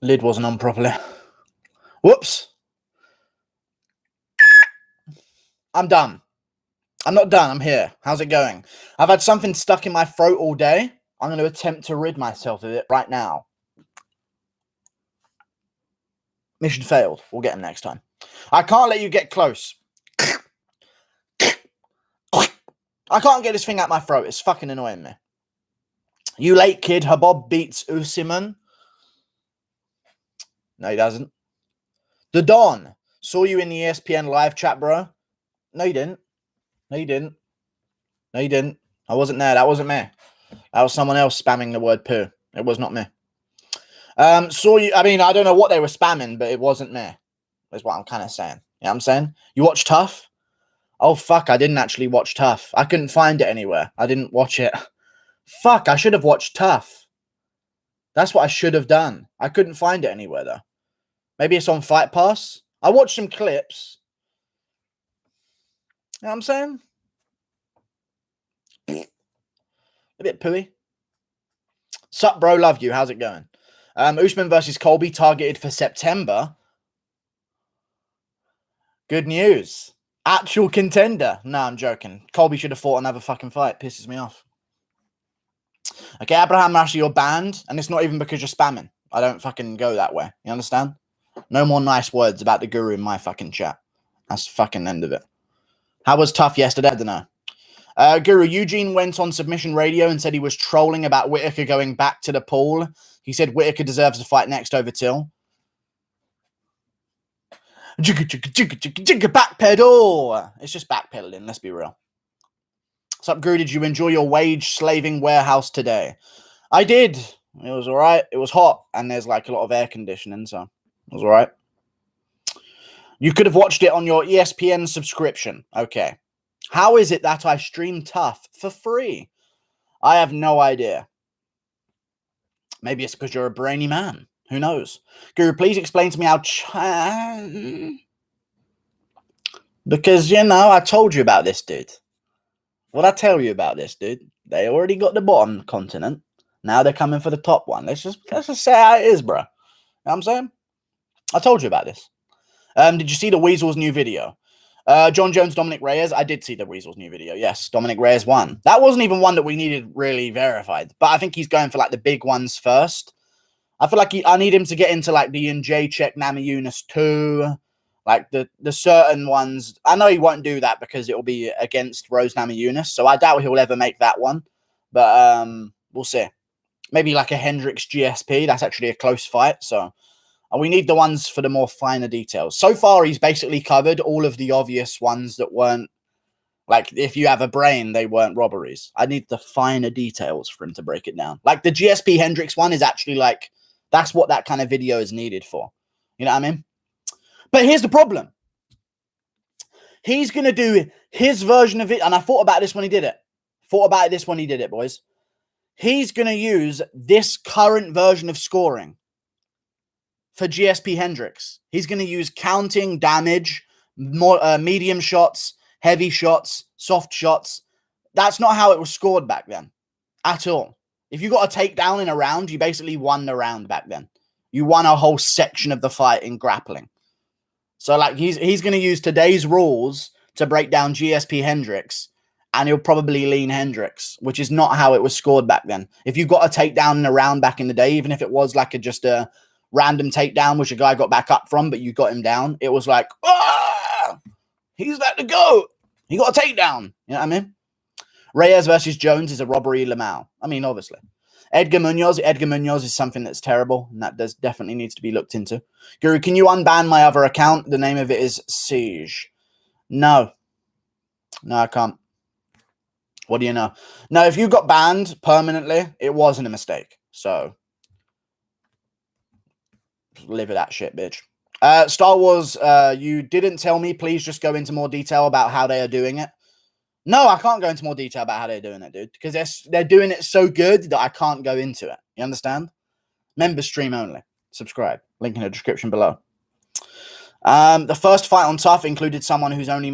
Lid wasn't on properly. Whoops. I'm done. I'm not done. I'm here. How's it going? I've had something stuck in my throat all day. I'm going to attempt to rid myself of it right now. Mission failed. We'll get him next time. I can't let you get close. I can't get this thing out my throat. It's fucking annoying me. You late, kid. Habib beats Usman. No, he doesn't. The Don. Saw you in the ESPN live chat, bro. No, you didn't. No, you didn't. No, you didn't. I wasn't there. That wasn't me. That was someone else spamming the word poo. It was not me. Saw you. I mean, I don't know what they were spamming, but it wasn't me. That's what I'm kind of saying. You know what I'm saying? You watch Tough? Oh, fuck. I didn't actually watch Tough. I couldn't find it anywhere. I didn't watch it. Fuck. I should have watched Tough. That's what I should have done. I couldn't find it anywhere, though. Maybe it's on Fight Pass. I watched some clips. You know what I'm saying? A bit pooey. Sup, bro? Love you. How's it going? Usman versus Colby targeted for September. Good news. Actual contender. No, I'm joking. Colby should have fought another fucking fight. Pisses me off. Okay, Abraham Rasha, you're banned. And it's not even because you're spamming. I don't fucking go that way. You understand? No more nice words about the guru in my fucking chat. That's the fucking end of it. How was Tough yesterday? I don't know. Guru, Eugene went on Submission Radio and said he was trolling about Whittaker going back to the pool. He said Whittaker deserves to fight next over Till. Backpedal. It's just backpedaling, let's be real. What's up, Guru? Did you enjoy your wage slaving warehouse today? I did. It was all right. It was hot, and there's like a lot of air conditioning, so it was all right. You could have watched it on your ESPN subscription. Okay. How is it that I stream Tough for free? I have no idea. Maybe it's because you're a brainy man. Who knows? Guru, please explain to me how... Because, you know, I told you about this, dude. What I tell you about this, dude? They already got the bottom continent. Now they're coming for the top one. Let's just say how it is, bro. You know what I'm saying? I told you about this. Did you see the Weasel's new video? John Jones, Dominic Reyes. I did see the Weasel's new video. Yes, Dominic Reyes won. That wasn't even one that we needed really verified. But I think he's going for like the big ones first. I feel like I need him to get into like the Jacek Namajunas 2. Like the certain ones. I know he won't do that because it will be against Rose Namajunas. So I doubt he'll ever make that one. But we'll see. Maybe like a Hendricks GSP. That's actually a close fight. So we need the ones for the more finer details. So far, he's basically covered all of the obvious ones that weren't, like, if you have a brain, they weren't robberies. I need the finer details for him to break it down. Like, the GSP Hendricks one is actually, like, that's what that kind of video is needed for. You know what I mean? But here's the problem. He's going to do his version of it, and I thought about this when he did it. Boys. He's going to use this current version of scoring for GSP Hendricks. He's going to use counting, damage, more medium shots, heavy shots, soft shots. That's not how it was scored back then at all. If you got a takedown in a round, you basically won the round back then. You won a whole section of the fight in grappling. So like he's going to use today's rules to break down GSP Hendricks, and he'll probably lean Hendricks, which is not how it was scored back then. If you got a takedown in a round back in the day, even if it was like just a random takedown, which a guy got back up from, but you got him down, it was like, he's let to go. He got a takedown. You know what I mean? Reyes versus Jones is a robbery Lamau. I mean, obviously. Edgar Munoz is something that's terrible, and that definitely needs to be looked into. Guru, can you unban my other account? The name of it is Siege. No, I can't. What do you know? No, if you got banned permanently, it wasn't a mistake. So live with that shit, bitch. Star Wars, you didn't tell me. Please just go into more detail about how they are doing it. No, I can't go into more detail about how they're doing it, dude. Because they're doing it so good that I can't go into it. You understand? Member stream only. Subscribe. Link in the description below. The first fight on Tough included someone who's only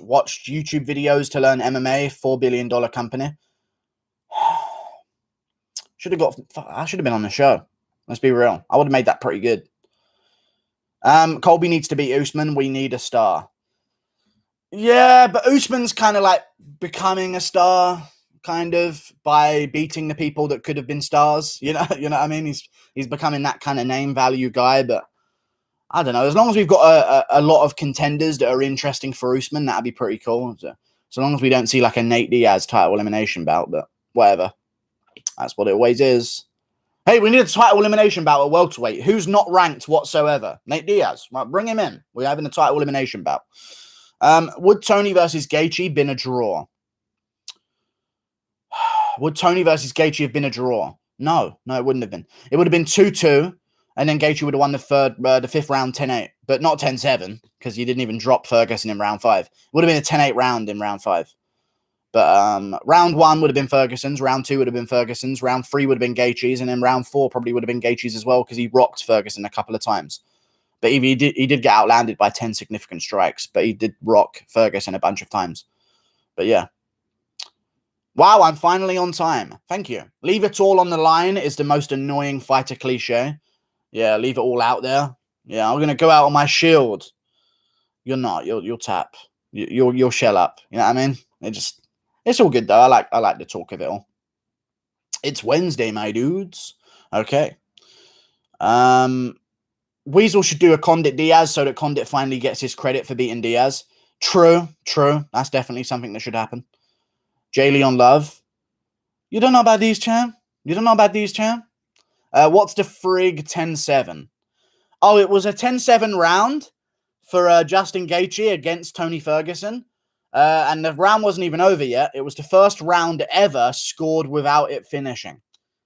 watched YouTube videos to learn MMA, $4 billion company. I should have been on the show. Let's be real. I would have made that pretty good. Colby needs to beat Usman. We need a star. Yeah, but Usman's kind of like becoming a star, kind of, by beating the people that could have been stars. You know what I mean? He's becoming that kind of name value guy, but I don't know. As long as we've got a lot of contenders that are interesting for Usman, that'd be pretty cool. So long as we don't see like a Nate Diaz title elimination bout, but whatever. That's what it always is. Hey, we need a title elimination bout at welterweight. Who's not ranked whatsoever? Nate Diaz. Right, bring him in. We're having a title elimination bout. Would Tony versus Gaethje been a draw? Would Tony versus Gaethje have been a draw? No, it wouldn't have been. It would have been 2-2, and then Gaethje would have won the fifth round 10-8, but not 10-7 because he didn't even drop Ferguson in round 5. It would have been a 10-8 round in round 5. But round 1 would have been Ferguson's, round 2 would have been Ferguson's, round 3 would have been Gaethje's, and then round 4 probably would have been Gaethje's as well because he rocked Ferguson a couple of times. But he did get outlanded by 10 significant strikes, but he did rock Ferguson a bunch of times. But yeah. Wow, I'm finally on time. Thank you. Leave it all on the line is the most annoying fighter cliche. Yeah, leave it all out there. Yeah, I'm going to go out on my shield. You're not. You'll tap. You'll shell up. You know what I mean? It's all good, though. I like the talk of it all. It's Wednesday, my dudes. Okay. Weasel should do a Condit Diaz so that Condit finally gets his credit for beating Diaz. True. That's definitely something that should happen. J. Leon Love. You don't know about these, champ? What's the frig 10-7? Oh, it was a 10-7 round for Justin Gaethje against Tony Ferguson. And the round wasn't even over yet. It was the first round ever scored without it finishing.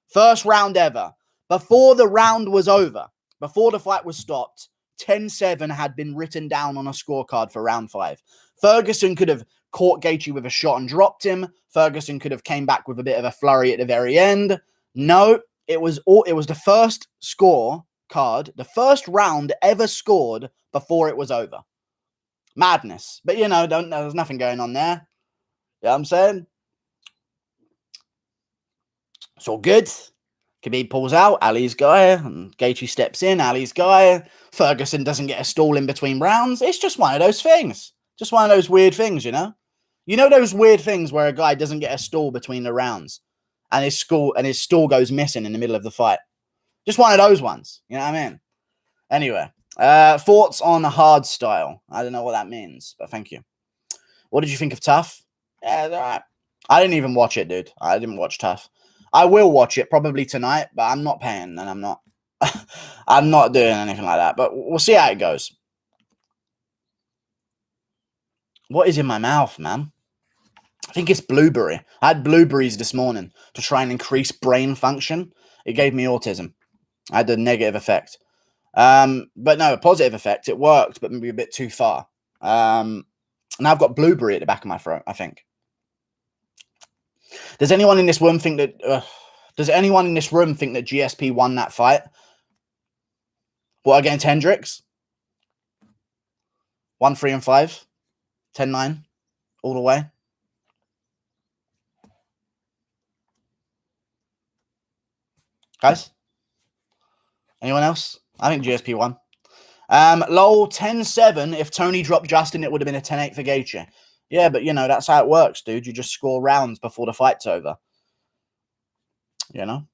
First round ever. Before the round was over, before the fight was stopped, 10-7 had been written down on a scorecard for round 5. Ferguson could have caught Gaethje with a shot and dropped him. Ferguson could have came back with a bit of a flurry at the very end. No, it was the first score card, the first round ever scored before it was over. Madness. But, there's nothing going on there. You know what I'm saying? It's all good. Khabib pulls out, Ali's guy, and Gaethje steps in, Ali's guy. Ferguson doesn't get a stall in between rounds. It's just one of those things. Just one of those weird things, You know those weird things where a guy doesn't get a stall between the rounds and his stall goes missing in the middle of the fight. Just one of those ones. You know what I mean? Anyway, thoughts on hard style. I don't know what that means, but thank you. What did you think of Tough? Yeah, all right. I didn't even watch it, dude. I didn't watch Tough. I will watch it probably tonight, but I'm not paying and I'm not I'm not doing anything like that. But we'll see how it goes. What is in my mouth, man? I think it's blueberry. I had blueberries this morning to try and increase brain function. It gave me autism. I had a negative effect. But no, a positive effect. It worked, but maybe a bit too far. Now I've got blueberry at the back of my throat, I think. Does anyone in this room think that GSP won that fight? What, against Hendricks? 1-3-5, 10-9, all the way. Guys? Anyone else? I think GSP won. Lol, 10-7. If Tony dropped Justin, it would have been a 10-8 for Gaethje. Yeah, but, that's how it works, dude. You just score rounds before the fight's over. And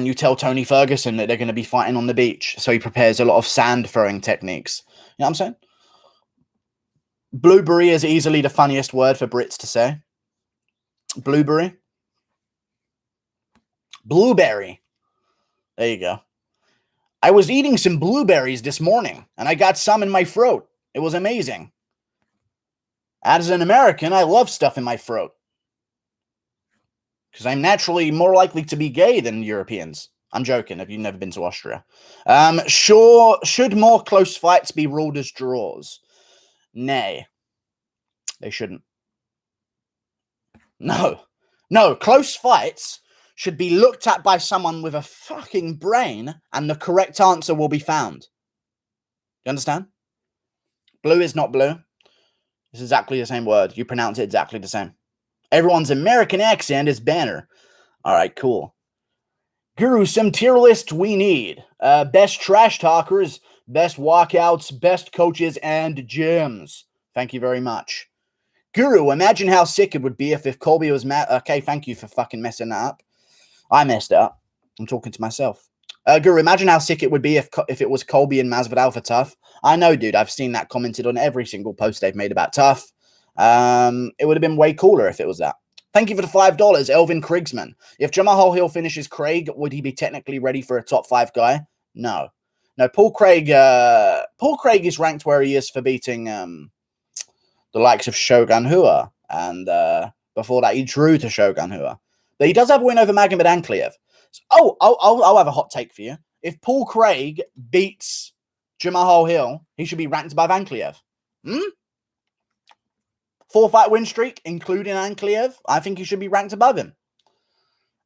you tell Tony Ferguson that they're going to be fighting on the beach, so he prepares a lot of sand-throwing techniques. You know what I'm saying? Blueberry is easily the funniest word for Brits to say. Blueberry. Blueberry. There you go. I was eating some blueberries this morning, and I got some in my throat. It was amazing. As an American, I love stuff in my throat. Because I'm naturally more likely to be gay than Europeans. I'm joking. Have you never been to Austria? Should more close fights be ruled as draws? Nay. They shouldn't. No. Close fights should be looked at by someone with a fucking brain and the correct answer will be found. You understand? Blue is not blue. It's exactly the same word. You pronounce it exactly the same. Everyone's American accent is banner. All right, cool. Guru, some tier list we need. Best trash talkers, best walkouts, best coaches, and gyms. Thank you very much. Guru, imagine how sick it would be if Colby was okay, thank you for fucking messing that up. I messed it up. I'm talking to myself. Guru, imagine how sick it would be if it was Colby and Masvidal for Tough. I know, dude. I've seen that commented on every single post they've made about Tough. It would have been way cooler if it was that. Thank you for the $5, Elvin Kriegsman. If Jamal Hill finishes Craig, would he be technically ready for a top 5 guy? No. No, Paul Craig is ranked where he is for beating the likes of Shogun Rua. And before that, he drew to Shogun Rua. But he does have a win over Magomed Ankalaev. So, I'll have a hot take for you. If Paul Craig beats Jamal Hill, he should be ranked above Ankalaev. 4-fight win streak, including Ankalaev. I think he should be ranked above him.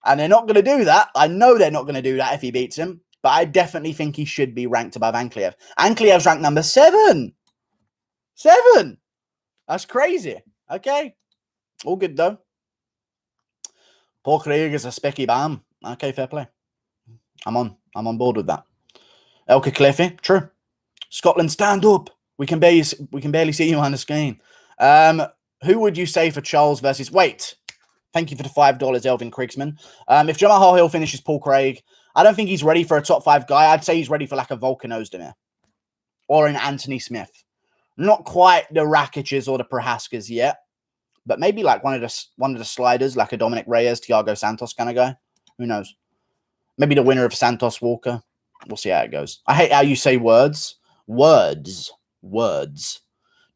And they're not going to do that. I know they're not going to do that if he beats him. But I definitely think he should be ranked above Ankalaev. Ankalaev's ranked number 7. 7. That's crazy. Okay. All good, though. Paul Craig is a specky bam. Okay, fair play. I'm on board with that. Elka Cliffy, true. Scotland, stand up. We can barely see you on the screen. Who would you say for Charles versus... Wait. Thank you for the $5, Elvin Kriegsman. If Jamal Hill finishes Paul Craig, I don't think he's ready for a top 5 guy. I'd say he's ready for like a Volkan Ozdemir. Or an Anthony Smith. Not quite the Rakic's or the Prohaskas yet. But maybe like one of the sliders, like a Dominic Reyes, Thiago Santos kind of guy. Who knows? Maybe the winner of Santos Walker. We'll see how it goes. I hate how you say words. Words.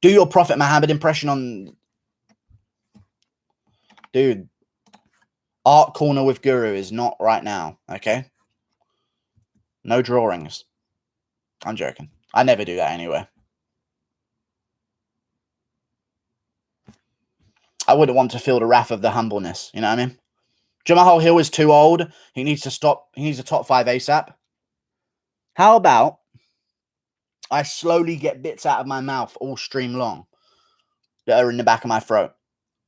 Do your Prophet Muhammad impression on... Dude. Art Corner with Guru is not right now. Okay? No drawings. I'm joking. I never do that anyway. I wouldn't want to feel the wrath of the humbleness. You know what I mean? Jamal Hill is too old. He needs to stop. He needs a top 5 ASAP. How about I slowly get bits out of my mouth all stream long that are in the back of my throat?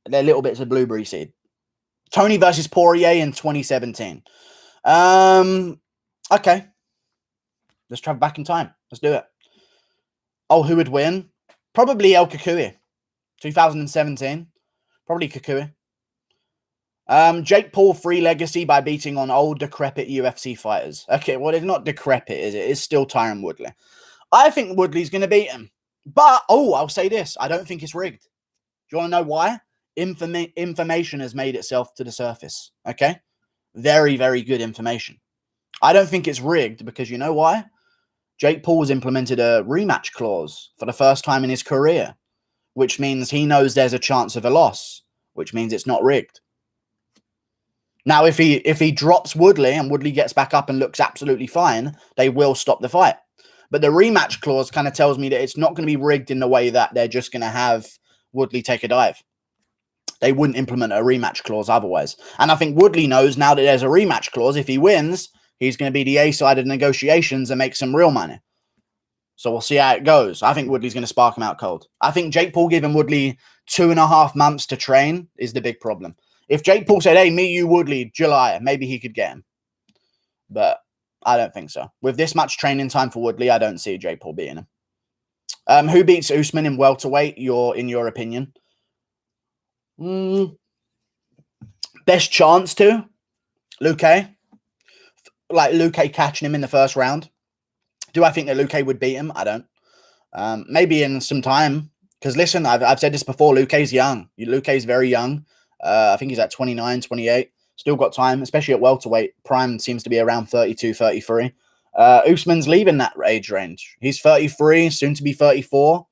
They're little bits of blueberry seed. Tony versus Poirier in 2017. Okay. Let's travel back in time. Let's do it. Oh, who would win? Probably El Kukui. 2017. Probably Kukui. Jake Paul free legacy by beating on old decrepit UFC fighters. Okay, well, it's not decrepit, is it? It's still Tyron Woodley. I think Woodley's going to beat him. But, I'll say this. I don't think it's rigged. Do you want to know why? Information has made itself to the surface. Okay? Very, very good information. I don't think it's rigged because you know why? Jake Paul has implemented a rematch clause for the first time in his career, which means he knows there's a chance of a loss, which means it's not rigged. Now, if he drops Woodley and Woodley gets back up and looks absolutely fine, they will stop the fight. But the rematch clause kind of tells me that it's not going to be rigged in the way that they're just going to have Woodley take a dive. They wouldn't implement a rematch clause otherwise. And I think Woodley knows now that there's a rematch clause. If he wins, he's going to be the A side of negotiations and make some real money. So we'll see how it goes. I think Woodley's going to spark him out cold. I think Jake Paul giving Woodley 2.5 months to train is the big problem. If Jake Paul said, hey, me, you, Woodley, July, maybe he could get him. But I don't think so. With this much training time for Woodley, I don't see Jake Paul beating him. Who beats Usman in welterweight, in your opinion? Best chance to? Luque. Like Luque catching him in the first round. Do I think that Luque would beat him? I don't. Maybe in some time. Because listen, I've said this before. Luque's young. Luque's very young. I think he's at 29, 28. Still got time, especially at welterweight. Prime seems to be around 32, 33. Usman's leaving that age range. He's 33, soon to be 34.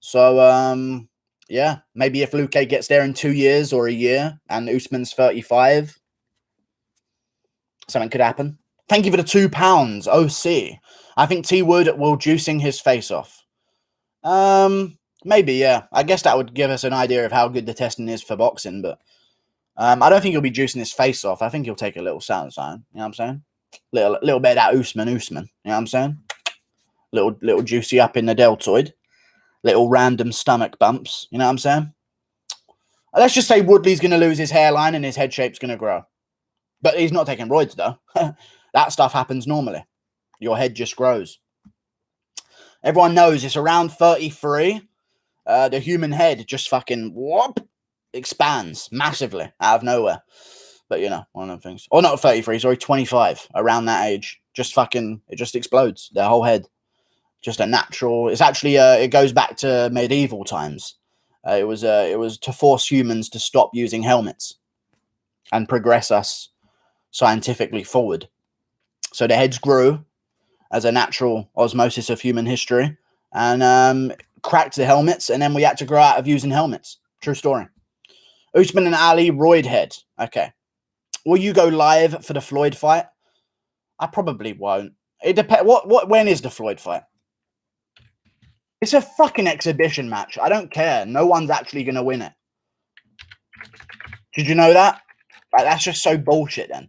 So, yeah, maybe if Luque gets there in 2 years or a year and Usman's 35, something could happen. Thank you for the £2, OC. I think T Wood will juicing his face off. Maybe, yeah. I guess that would give us an idea of how good the testing is for boxing, but I don't think he'll be juicing his face off. I think he'll take a little sound sign. You know what I'm saying? Little bit of that Usman. You know what I'm saying? Little juicy up in the deltoid. Little random stomach bumps. You know what I'm saying? Let's just say Woodley's going to lose his hairline and his head shape's going to grow. But he's not taking roids, though. That stuff happens normally. Your head just grows. Everyone knows it's around 33. The human head just fucking whoop, expands massively out of nowhere. But, you know, one of the things. Or not 33, sorry, 25. Around that age. Just fucking, it just explodes. Their whole head. Just a natural. It's actually, it goes back to medieval times. It was to force humans to stop using helmets and progress us scientifically forward. So the heads grew as a natural osmosis of human history and cracked the helmets, and then we had to grow out of using helmets. True story. Usman and Ali, roid head. Okay. Will you go live for the Floyd fight? I probably won't. It depends. When is the Floyd fight? It's a fucking exhibition match. I don't care. No one's actually going to win it. Did you know that? Like, that's just so bullshit then.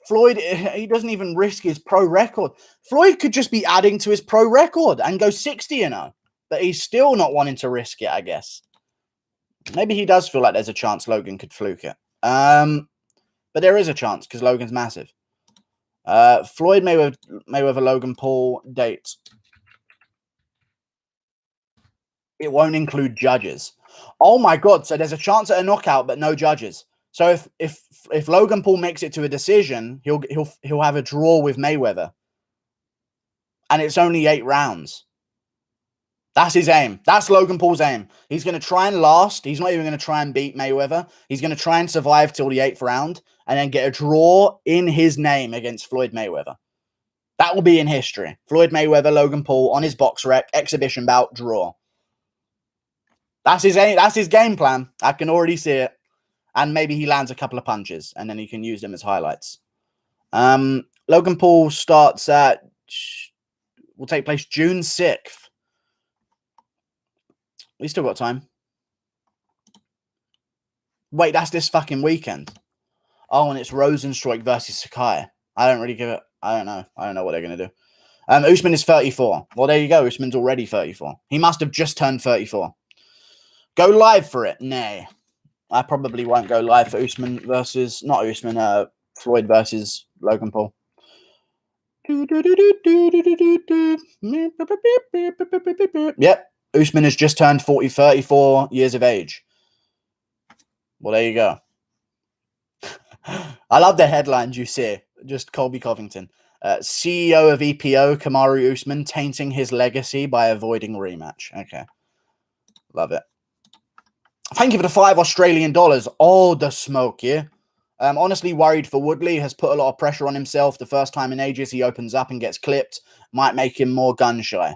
Floyd, he doesn't even risk his pro record. Floyd could just be adding to his pro record and go 60-0. But he's still not wanting to risk it, I guess. Maybe he does feel like there's a chance Logan could fluke it. But there is a chance because Logan's massive. Floyd Mayweather Logan Paul date. It won't include judges. Oh my god! So there's a chance at a knockout, but no judges. So if Logan Paul makes it to a decision, he'll have a draw with Mayweather, and it's only 8 rounds. That's his aim. That's Logan Paul's aim. He's going to try and last. He's not even going to try and beat Mayweather. He's going to try and survive till the 8th round and then get a draw in his name against Floyd Mayweather. That will be in history. Floyd Mayweather, Logan Paul on his box rec, exhibition bout, draw. That's his aim. That's his game plan. I can already see it. And maybe he lands a couple of punches and then he can use them as highlights. Logan Paul starts will take place June 6th. We still got time. Wait, that's this fucking weekend. Oh, and it's Rozenstruik versus Sakai. I don't really give it. I don't know. I don't know what they're going to do. Usman is 34. Well, there you go. Usman's already 34. He must have just turned 34. Go live for it? Nay. I probably won't go live for Usman versus... Not Usman, Floyd versus Logan Paul. Yep. Usman has just turned 34 years of age. Well, there you go. I love the headlines you see. Just Colby Covington. CEO of EPO, Kamaru Usman, tainting his legacy by avoiding rematch. Okay. Love it. Thank you for the $5 Oh, the smoke, yeah? Honestly worried for Woodley. Has put a lot of pressure on himself. The first time in ages he opens up and gets clipped. Might make him more gun-shy.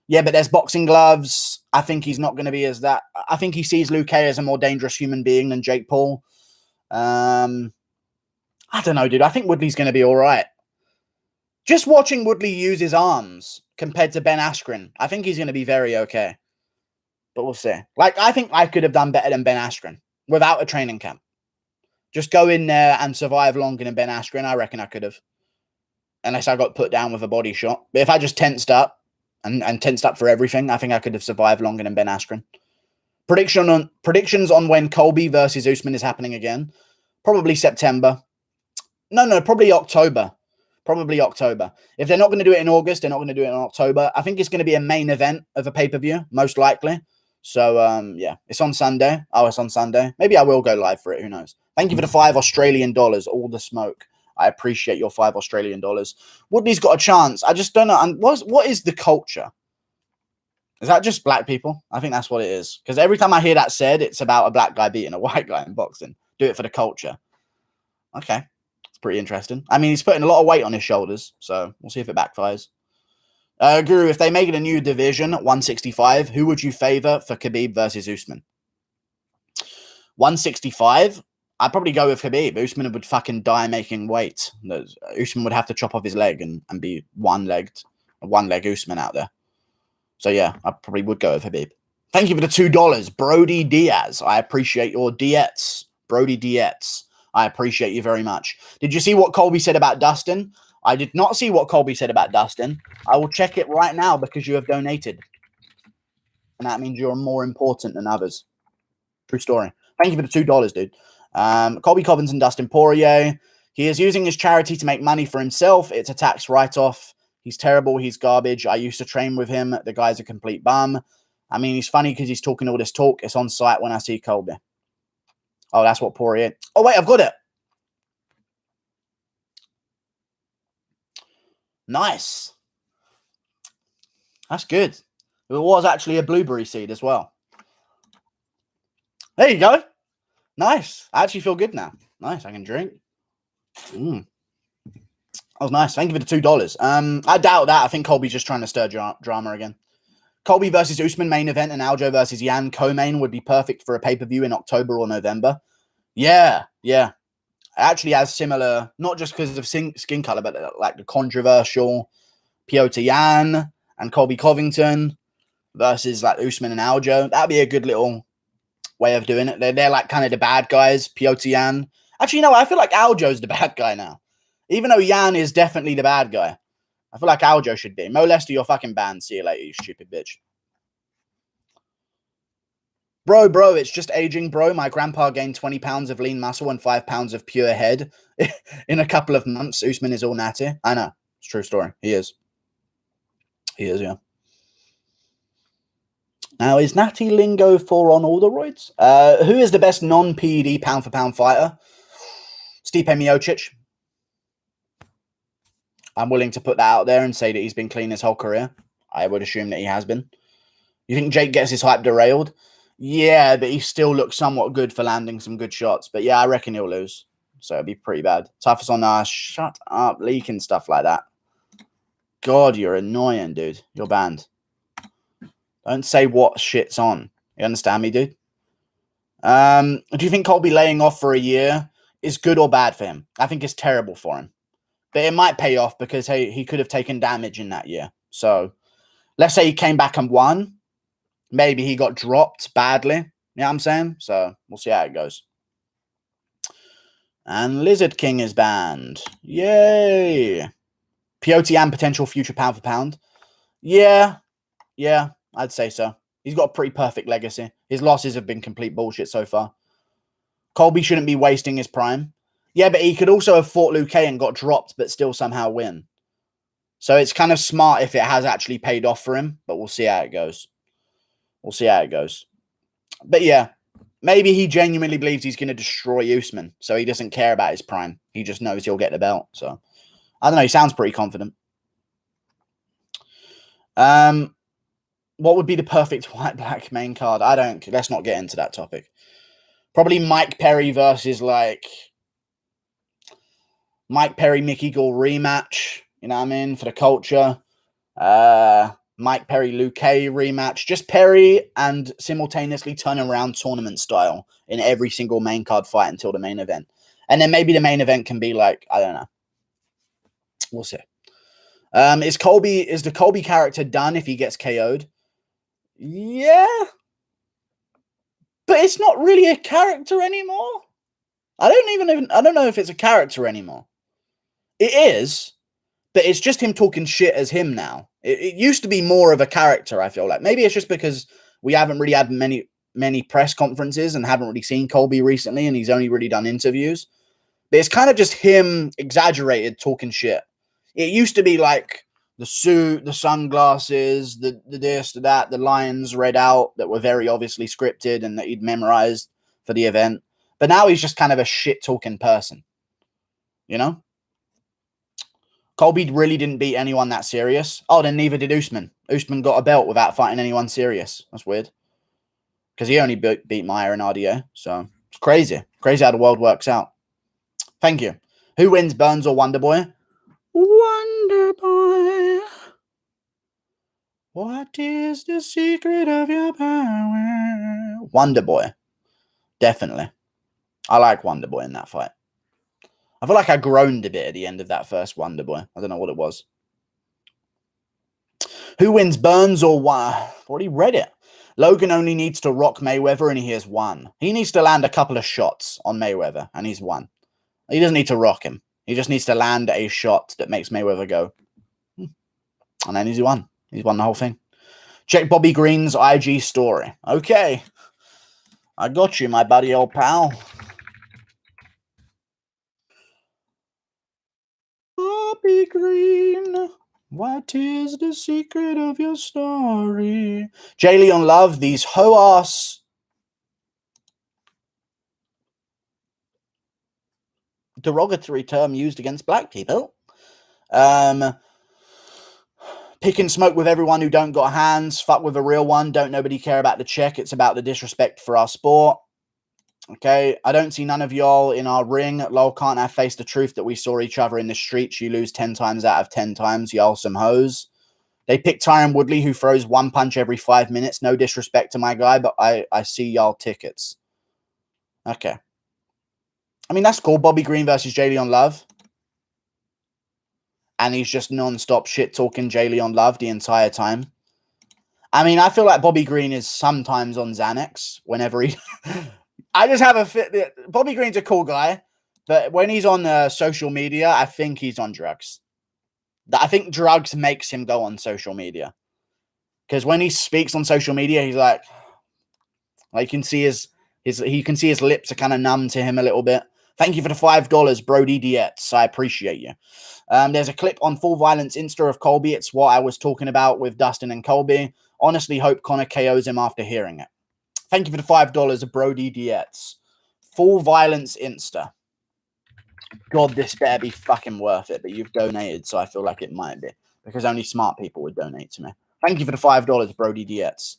Yeah, but there's boxing gloves. I think he's not going to be as that. I think he sees Luke Hay as a more dangerous human being than Jake Paul. I don't know, dude. I think Woodley's going to be all right. Just watching Woodley use his arms compared to Ben Askren, I think he's going to be very okay. But we'll see. Like, I think I could have done better than Ben Askren without a training camp. Just go in there and survive longer than Ben Askren. I reckon I could have. Unless I got put down with a body shot. But if I just tensed up and tensed up for everything, I think I could have survived longer than Ben Askren. Predictions on when Colby versus Usman is happening again. Probably September. No, probably October. Probably October. If they're not going to do it in August, they're not going to do it in October. I think it's going to be a main event of a pay-per-view, most likely. So, yeah, it's on Sunday. Oh, it's on Sunday. Maybe I will go live for it. Who knows? Thank you for the $5. All the smoke. I appreciate your $5. Woodley's got a chance. I just don't know. And what is the culture? Is that just black people? I think that's what it is. Because every time I hear that said, it's about a black guy beating a white guy in boxing. Do it for the culture. Okay. It's pretty interesting. I mean, he's putting a lot of weight on his shoulders. So we'll see if it backfires. Guru, if they make it a new division, 165, who would you favor for Khabib versus Usman? 165? I'd probably go with Khabib. Usman would fucking die making weight. Usman would have to chop off his leg and be one-leg Usman out there. So, yeah, I probably would go with Khabib. Thank you for the $2. Brody Diaz. I appreciate your diets. Brody Diaz. I appreciate you very much. Did you see what Colby said about Dustin? I did not see what Colby said about Dustin. I will check it right now because you have donated. And that means you're more important than others. True story. Thank you for the $2, dude. Colby Covington, Dustin Poirier. He is using his charity to make money for himself. It's a tax write-off. He's terrible. He's garbage. I used to train with him. The guy's a complete bum. I mean, he's funny because he's talking all this talk. It's on site when I see Colby. Oh, that's what Poirier... Oh, wait, I've got it. Nice. That's good. It was actually a blueberry seed as well. There you go. Nice. I actually feel good now. Nice. I can drink. That was nice. Thank you for the $2. I doubt that. I think Colby's just trying to stir drama again. Colby versus Usman main event and Aljo versus Yan co-main would be perfect for a pay-per-view in October or November. Yeah. It actually has similar, not just because of skin color, but like the controversial Piotr Yan and Colby Covington versus like Usman and Aljo. That'd be a good little way of doing it. They're like kind of the bad guys, Piotr Yan. Actually, no, I feel like Aljo's the bad guy now. Even though Yan is definitely the bad guy. I feel like Aljo should be. Mo Lester, you're fucking banned. See you later, you stupid bitch. Bro, it's just aging, bro. My grandpa gained 20 pounds of lean muscle and 5 pounds of pure head in a couple of months. Usman is all natty. I know. It's a true story. He is, yeah. Now, is Natty Lingo for on all the roids? Who is the best non-PED pound-for-pound fighter? Stipe Miocic. I'm willing to put that out there and say that he's been clean his whole career. I would assume that he has been. You think Jake gets his hype derailed? Yeah, but he still looks somewhat good for landing some good shots. But yeah, I reckon he'll lose. So it'd be pretty bad. Toughest on shut up, leaking stuff like that. God, you're annoying, dude. You're banned. Don't say what shit's on. You understand me, dude? Do you think Colby laying off for a year is good or bad for him? I think it's terrible for him. But it might pay off because he could have taken damage in that year. So let's say he came back and won. Maybe he got dropped badly. You know what I'm saying? So we'll see how it goes. And Lizard King is banned. Yay. Piotr Yan potential future pound for pound. Yeah, I'd say so. He's got a pretty perfect legacy. His losses have been complete bullshit so far. Colby shouldn't be wasting his prime. Yeah, but he could also have fought Luke and got dropped, but still somehow win. So it's kind of smart if it has actually paid off for him, but we'll see how it goes. But yeah, maybe he genuinely believes he's going to destroy Usman, so he doesn't care about his prime. He just knows he'll get the belt. So I don't know. He sounds pretty confident. What would be the perfect white-black main card? Let's not get into that topic. Probably Mike Perry versus like Mike Perry, Mickey Gall rematch. You know what I mean? For the culture. Mike Perry, Luke rematch. Just Perry and simultaneously turn around tournament style in every single main card fight until the main event. And then maybe the main event can be like, I don't know. We'll see. Is the Colby character done if he gets KO'd? Yeah. But it's not really a character anymore. I don't know if it's a character anymore. It is, but it's just him talking shit as him now. It used to be more of a character, I feel like. Maybe it's just because we haven't really had many press conferences and haven't really seen Colby recently, and he's only really done interviews. But it's kind of just him exaggerated talking shit. It used to be like the suit, the sunglasses, the this, the that, the lines read out that were very obviously scripted and that he'd memorized for the event. But now he's just kind of a shit-talking person. You know? Colby really didn't beat anyone that serious. Oh, then neither did Usman. Usman got a belt without fighting anyone serious. That's weird. Because he only beat Meyer and RDA. So, it's crazy. Crazy how the world works out. Thank you. Who wins, Burns or Wonderboy? Wonderboy. What is the secret of your power? Wonderboy. Definitely. I like Wonderboy in that fight. I feel like I groaned a bit at the end of that first Wonderboy. I don't know what it was. Who wins, Burns or what? I've already read it. Logan only needs to rock Mayweather and he has won. He needs to land a couple of shots on Mayweather and he's won. He doesn't need to rock him. He just needs to land a shot that makes Mayweather go. And then he's won. He's won the whole thing. Check Bobby Green's IG story. Okay. I got you, my buddy old pal. Bobby Green, what is the secret of your story? J. Leon Love, these ho-ass derogatory term used against black people. Pick and smoke with everyone who don't got hands. Fuck with a real one. Don't nobody care about the check. It's about the disrespect for our sport. Okay, I don't see none of y'all in our ring. Lol, can't I face the truth that we saw each other in the streets? You lose 10 times out of 10 times, y'all some hoes. They picked Tyron Woodley, who throws one punch every 5 minutes. No disrespect to my guy, but I see y'all tickets. Okay. I mean, that's cool. Bobby Green versus J. Leon Love. And he's just non-stop shit-talking J. Leon Love the entire time. I mean, I feel like Bobby Green is sometimes on Xanax whenever he... I just have a fit. Bobby Green's a cool guy, but when he's on social media, I think he's on drugs. I think drugs makes him go on social media. Because when he speaks on social media, he's like you can see his lips are kind of numb to him a little bit. Thank you for the $5, Brody Dietz. I appreciate you. There's a clip on Full Violence Insta of Colby. It's what I was talking about with Dustin and Colby. Honestly, hope Connor KOs him after hearing it. Thank you for the $5, Brody Dietz. Full Violence Insta. God, this better be fucking worth it, but you've donated, so I feel like it might be. Because only smart people would donate to me. Thank you for the $5, Brody Dietz.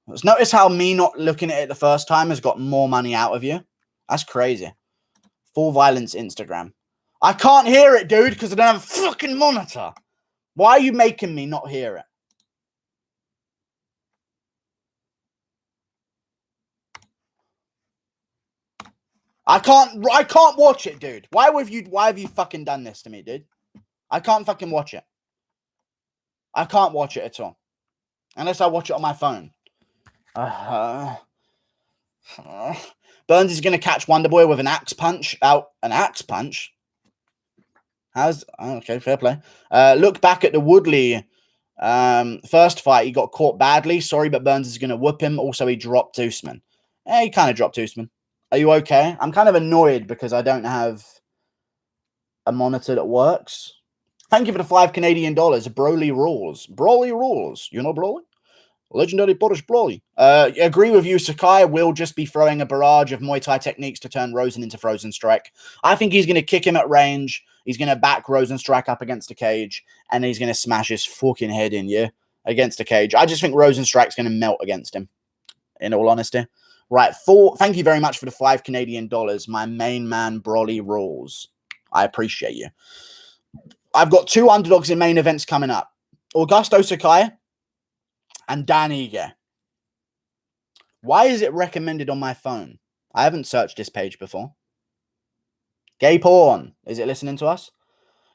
Let's notice how me not looking at it the first time has got more money out of you. That's crazy. Full Violence Instagram. I can't hear it, dude, because I don't have a fucking monitor. Why are you making me not hear it? I can't watch it, dude. Why have you fucking done this to me, dude? I can't fucking watch it. I can't watch it at all. Unless I watch it on my phone. Burns is going to catch Wonderboy with an axe punch. An axe punch? Okay, fair play. Look back at the Woodley first fight. He got caught badly. Sorry, but Burns is going to whoop him. Also, he dropped Usman. He kind of dropped Usman. Are you okay? I'm kind of annoyed because I don't have a monitor that works. Thank you for the $5 Canadian. Broly rules. Broly rules. You know Broly? Legendary Polish Broly. Agree with you, Sakai will just be throwing a barrage of Muay Thai techniques to turn Rosen into Rozenstruik. I think he's going to kick him at range. He's going to back Rozenstruik up against the cage, and he's going to smash his fucking head in, against the cage. I just think Rozenstruik's going to melt against him, in all honesty. Right, thank you very much for the $5 Canadian. My main man, Broly rules. I appreciate you. I've got 2 underdogs in main events coming up. Augusto Sakai and Dan Ige. Why is it recommended on my phone? I haven't searched this page before. Gay porn. Is it listening to us?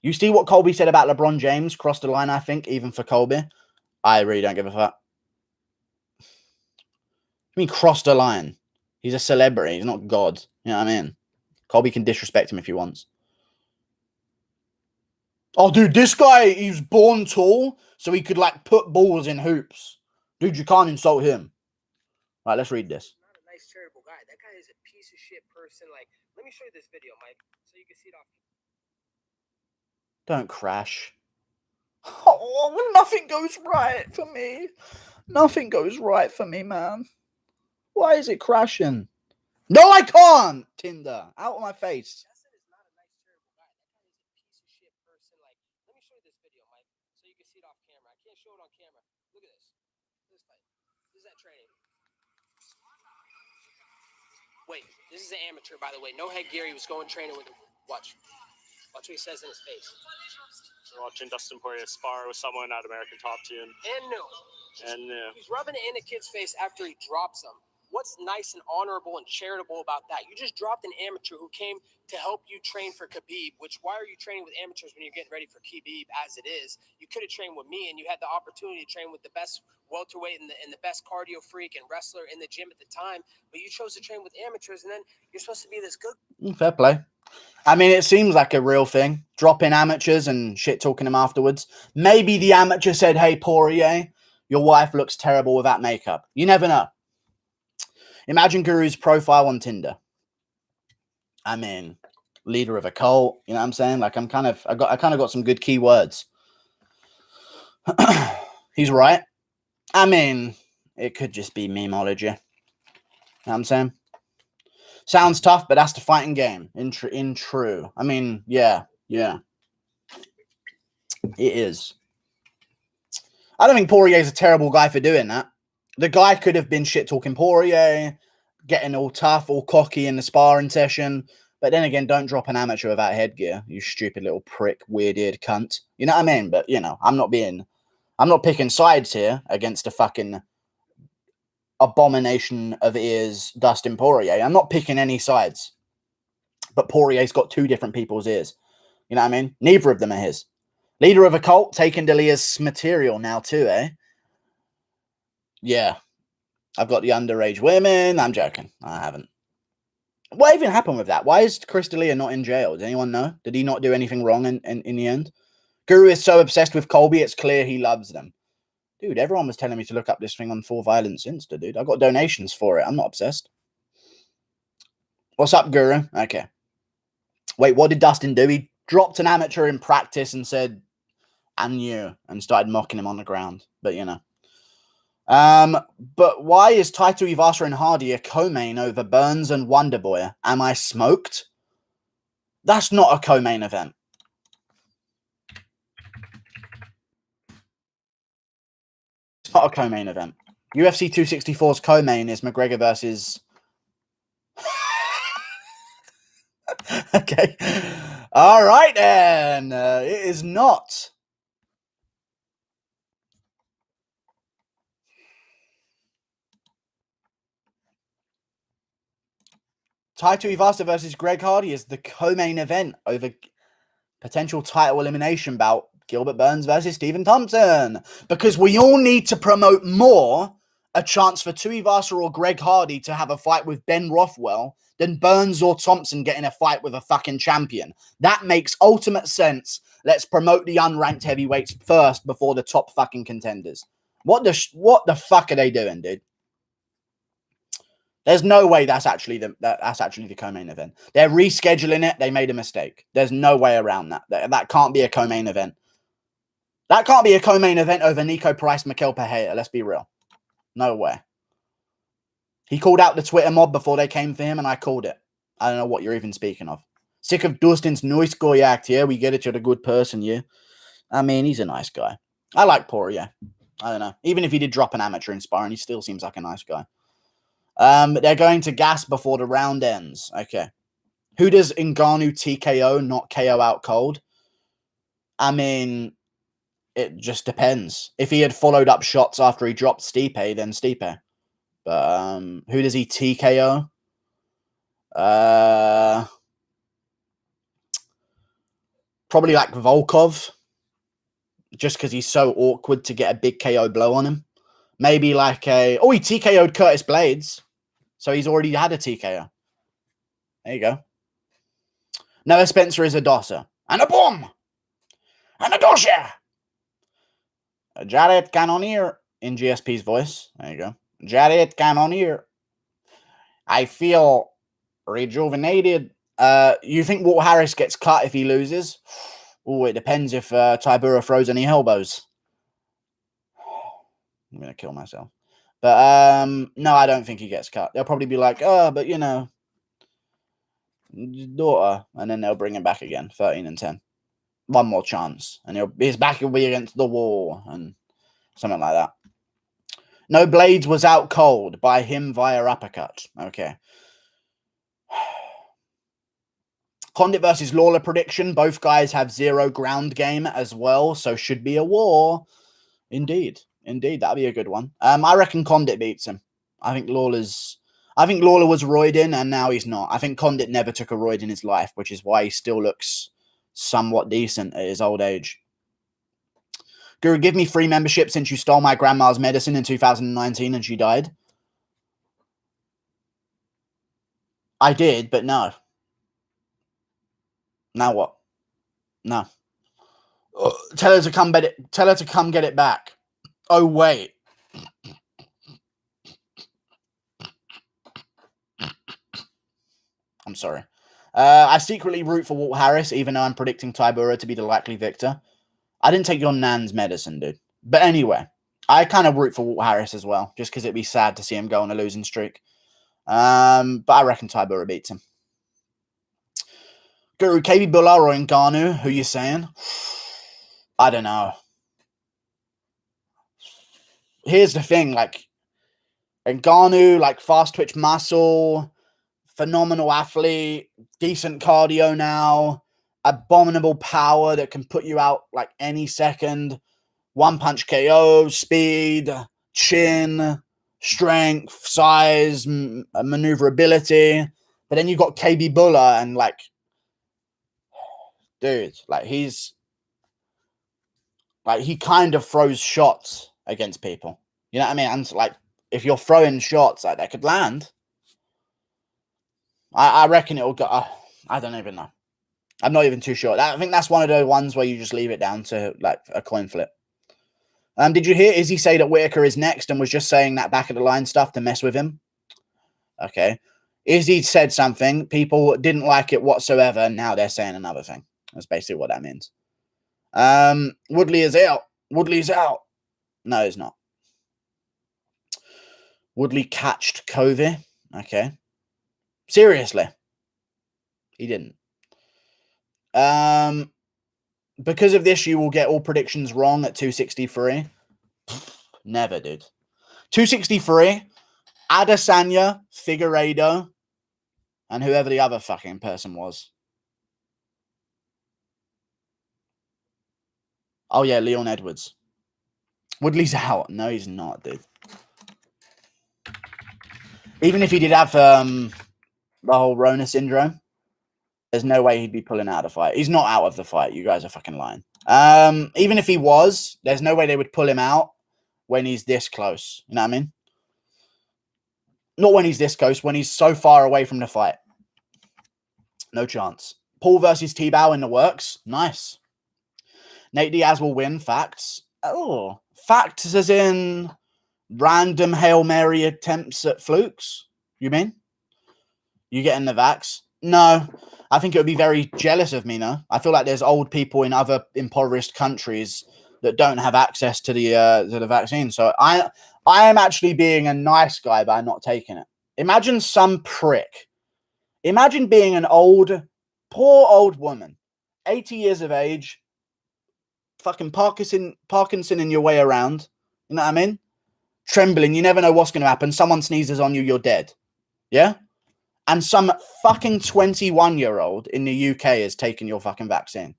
You see what Colby said about LeBron James? Crossed the line, I think, even for Colby. I really don't give a fuck. I mean, crossed the line. He's a celebrity. He's not God. You know what I mean? Colby can disrespect him if he wants. Oh, dude, this guy, he was born tall, so he could, put balls in hoops. Dude, you can't insult him. All right, let's read this. Not a nice, charitable guy. That guy is a piece of shit person. Let me show you this video, Mike, so you can see it off. Don't crash. Oh, nothing goes right for me. Nothing goes right for me, man. Why is it crashing? No, I can't! Tinder. Out of my face. Justin is not a nice, charitable guy. That guy is a piece of shit person. Let me show you this video, Mike, so you can see it off camera. I can't show it on camera. Look at this. This fight. This is that training. Wait, this is an amateur, by the way. No headgear. He was going training with him. Watch. Watch what he says in his face. We're watching Dustin Poirier spar with someone at American Top Team. And he's rubbing it in a kid's face after he drops him. What's nice and honorable and charitable about that? You just dropped an amateur who came to help you train for Khabib, which why are you training with amateurs when you're getting ready for Khabib as it is? You could have trained with me, and you had the opportunity to train with the best welterweight and the best cardio freak and wrestler in the gym at the time, but you chose to train with amateurs, and then you're supposed to be this good. Fair play. I mean, it seems like a real thing. Dropping amateurs and shit-talking them afterwards. Maybe the amateur said, hey, Poirier, your wife looks terrible without makeup. You never know. Imagine Guru's profile on Tinder. I mean, leader of a cult. You know what I'm saying? Like I kind of got some good keywords. He's right. I mean, it could just be memeology. You know what I'm saying? Sounds tough, but that's the fighting game. In true. I mean, yeah. It is. I don't think Poirier's a terrible guy for doing that. The guy could have been shit-talking Poirier, getting all tough, all cocky in the sparring session. But then again, don't drop an amateur without headgear, you stupid little prick, weird-eared cunt. You know what I mean? But, you know, I'm not picking sides here against a fucking abomination of ears, Dustin Poirier. I'm not picking any sides. But Poirier's got two different people's ears. You know what I mean? Neither of them are his. Leader of a cult, taking D'Elia's material now too, eh? Yeah. I've got the underage women. I'm joking. I haven't. What even happened with that? Why is Chris D'Elia not in jail? Does anyone know? Did he not do anything wrong in the end? Guru is so obsessed with Colby, it's clear he loves them. Dude, everyone was telling me to look up this thing on For Violence Insta, dude. I got donations for it. I'm not obsessed. What's up, Guru? Okay. Wait, what did Dustin do? He dropped an amateur in practice and said, "And you," and started mocking him on the ground. But, you know. But why is Taito Ivasa and Hardy a co-main over Burns and Wonderboy? Am I smoked? That's not a co-main event. It's not a co-main event. UFC 264's co-main is McGregor versus... Okay. All right, then. It is not. Taito Ivasa versus Greg Hardy is the co-main event over potential title elimination bout Gilbert Burns versus Stephen Thompson. Because we all need to promote more a chance for Tuivasa or Greg Hardy to have a fight with Ben Rothwell than Burns or Thompson getting a fight with a fucking champion. That makes ultimate sense. Let's promote the unranked heavyweights first before the top fucking contenders. What the fuck are they doing, dude? There's no way that's actually the co-main event. They're rescheduling it. They made a mistake. There's no way around that. That can't be a co-main event. That can't be a co-main event over Nico Price, Mikel Pereira. Let's be real. No way. He called out the Twitter mob before they came for him, and I called it. I don't know what you're even speaking of. Sick of Dustin's noise guy act, yeah? We get it, you're a good person, yeah? I mean, he's a nice guy. I like Poirier. I don't know. Even if he did drop an amateur in sparring, he still seems like a nice guy. They're going to gas before the round ends. Okay. Who does Ngannou TKO, not KO out cold? I mean, it just depends. If he had followed up shots after he dropped Stipe, then Stipe. But who does he TKO? Probably like Volkov. Just because he's so awkward to get a big KO blow on him. Maybe like he TKO'd Curtis Blades. So he's already had a TKO. There you go. Noah Spencer is a dosser. And a bomb! And a dosher! Jared Cannonier in GSP's voice. There you go. Jared Cannonier. I feel rejuvenated. You think Walt Harris gets cut if he loses? Oh, it depends if Tybura throws any elbows. I'm going to kill myself. But no, I don't think he gets cut. They'll probably be like, but you know, daughter. And then they'll bring him back again, 13-10. One more chance. And his back will be against the wall and something like that. No Blades was out cold by him via uppercut. Okay. Condit versus Lawler prediction. Both guys have 0 ground game as well, so should be a war. Indeed. That'll be a good one. I reckon Condit beats him. I think Lawler was roiding and now he's not. I think Condit never took a roid in his life, which is why he still looks somewhat decent at his old age. Guru, give me free membership since you stole my grandma's medicine in 2019 and she died. I did, but no. Now what? No. Tell her to come get it back. Oh, wait. I'm sorry. I secretly root for Walt Harris, even though I'm predicting Tybura to be the likely victor. I didn't take your nan's medicine, dude. But anyway, I kind of root for Walt Harris as well, just because it'd be sad to see him go on a losing streak. But I reckon Tybura beats him. Guru, KB Bula or Ngannou, who you saying? I don't know. Here's the thing, like, Ngannou, like, fast twitch muscle, phenomenal athlete, decent cardio now, abominable power that can put you out, like, any second, one-punch KO, speed, chin, strength, size, maneuverability. But then you got KB Bula and, like, dude, like, he kind of throws shots against people. You know what I mean? And, like, if you're throwing shots, like, that could land. I reckon it'll go. I don't even know. I'm not even too sure. I think that's one of the ones where you just leave it down to, like, a coin flip. Did you hear Izzy say that Whitaker is next and was just saying that back of the line stuff to mess with him? Okay. Izzy said something. People didn't like it whatsoever. And now they're saying another thing. That's basically what that means. Woodley is out. Woodley's out. No, he's not. Woodley catched Covey. Okay. Seriously. He didn't. Because of this, you will get all predictions wrong at 263. Never, dude. 263, Adesanya, Figueiredo, and whoever the other fucking person was. Oh, yeah, Leon Edwards. Woodley's out. No, he's not, dude. Even if he did have the whole Rona syndrome, there's no way he'd be pulling out of the fight. He's not out of the fight. You guys are fucking lying. Even if he was, there's no way they would pull him out when he's this close. You know what I mean? Not when he's this close, when he's so far away from the fight. No chance. Paul versus T-Bow in the works. Nice. Nate Diaz will win. Facts. Oh, facts as in random Hail Mary attempts at flukes? You mean? You getting the vax? No. I think it would be very jealous of me, no? I feel like there's old people in other impoverished countries that don't have access to the vaccine. So I am actually being a nice guy by not taking it. Imagine some prick. Imagine being an poor old woman, 80 years of age, fucking Parkinson in your way around. You know what I mean? Trembling. You never know what's going to happen. Someone sneezes on you, you're dead. Yeah? And some fucking 21-year-old in the UK has taken your fucking vaccine.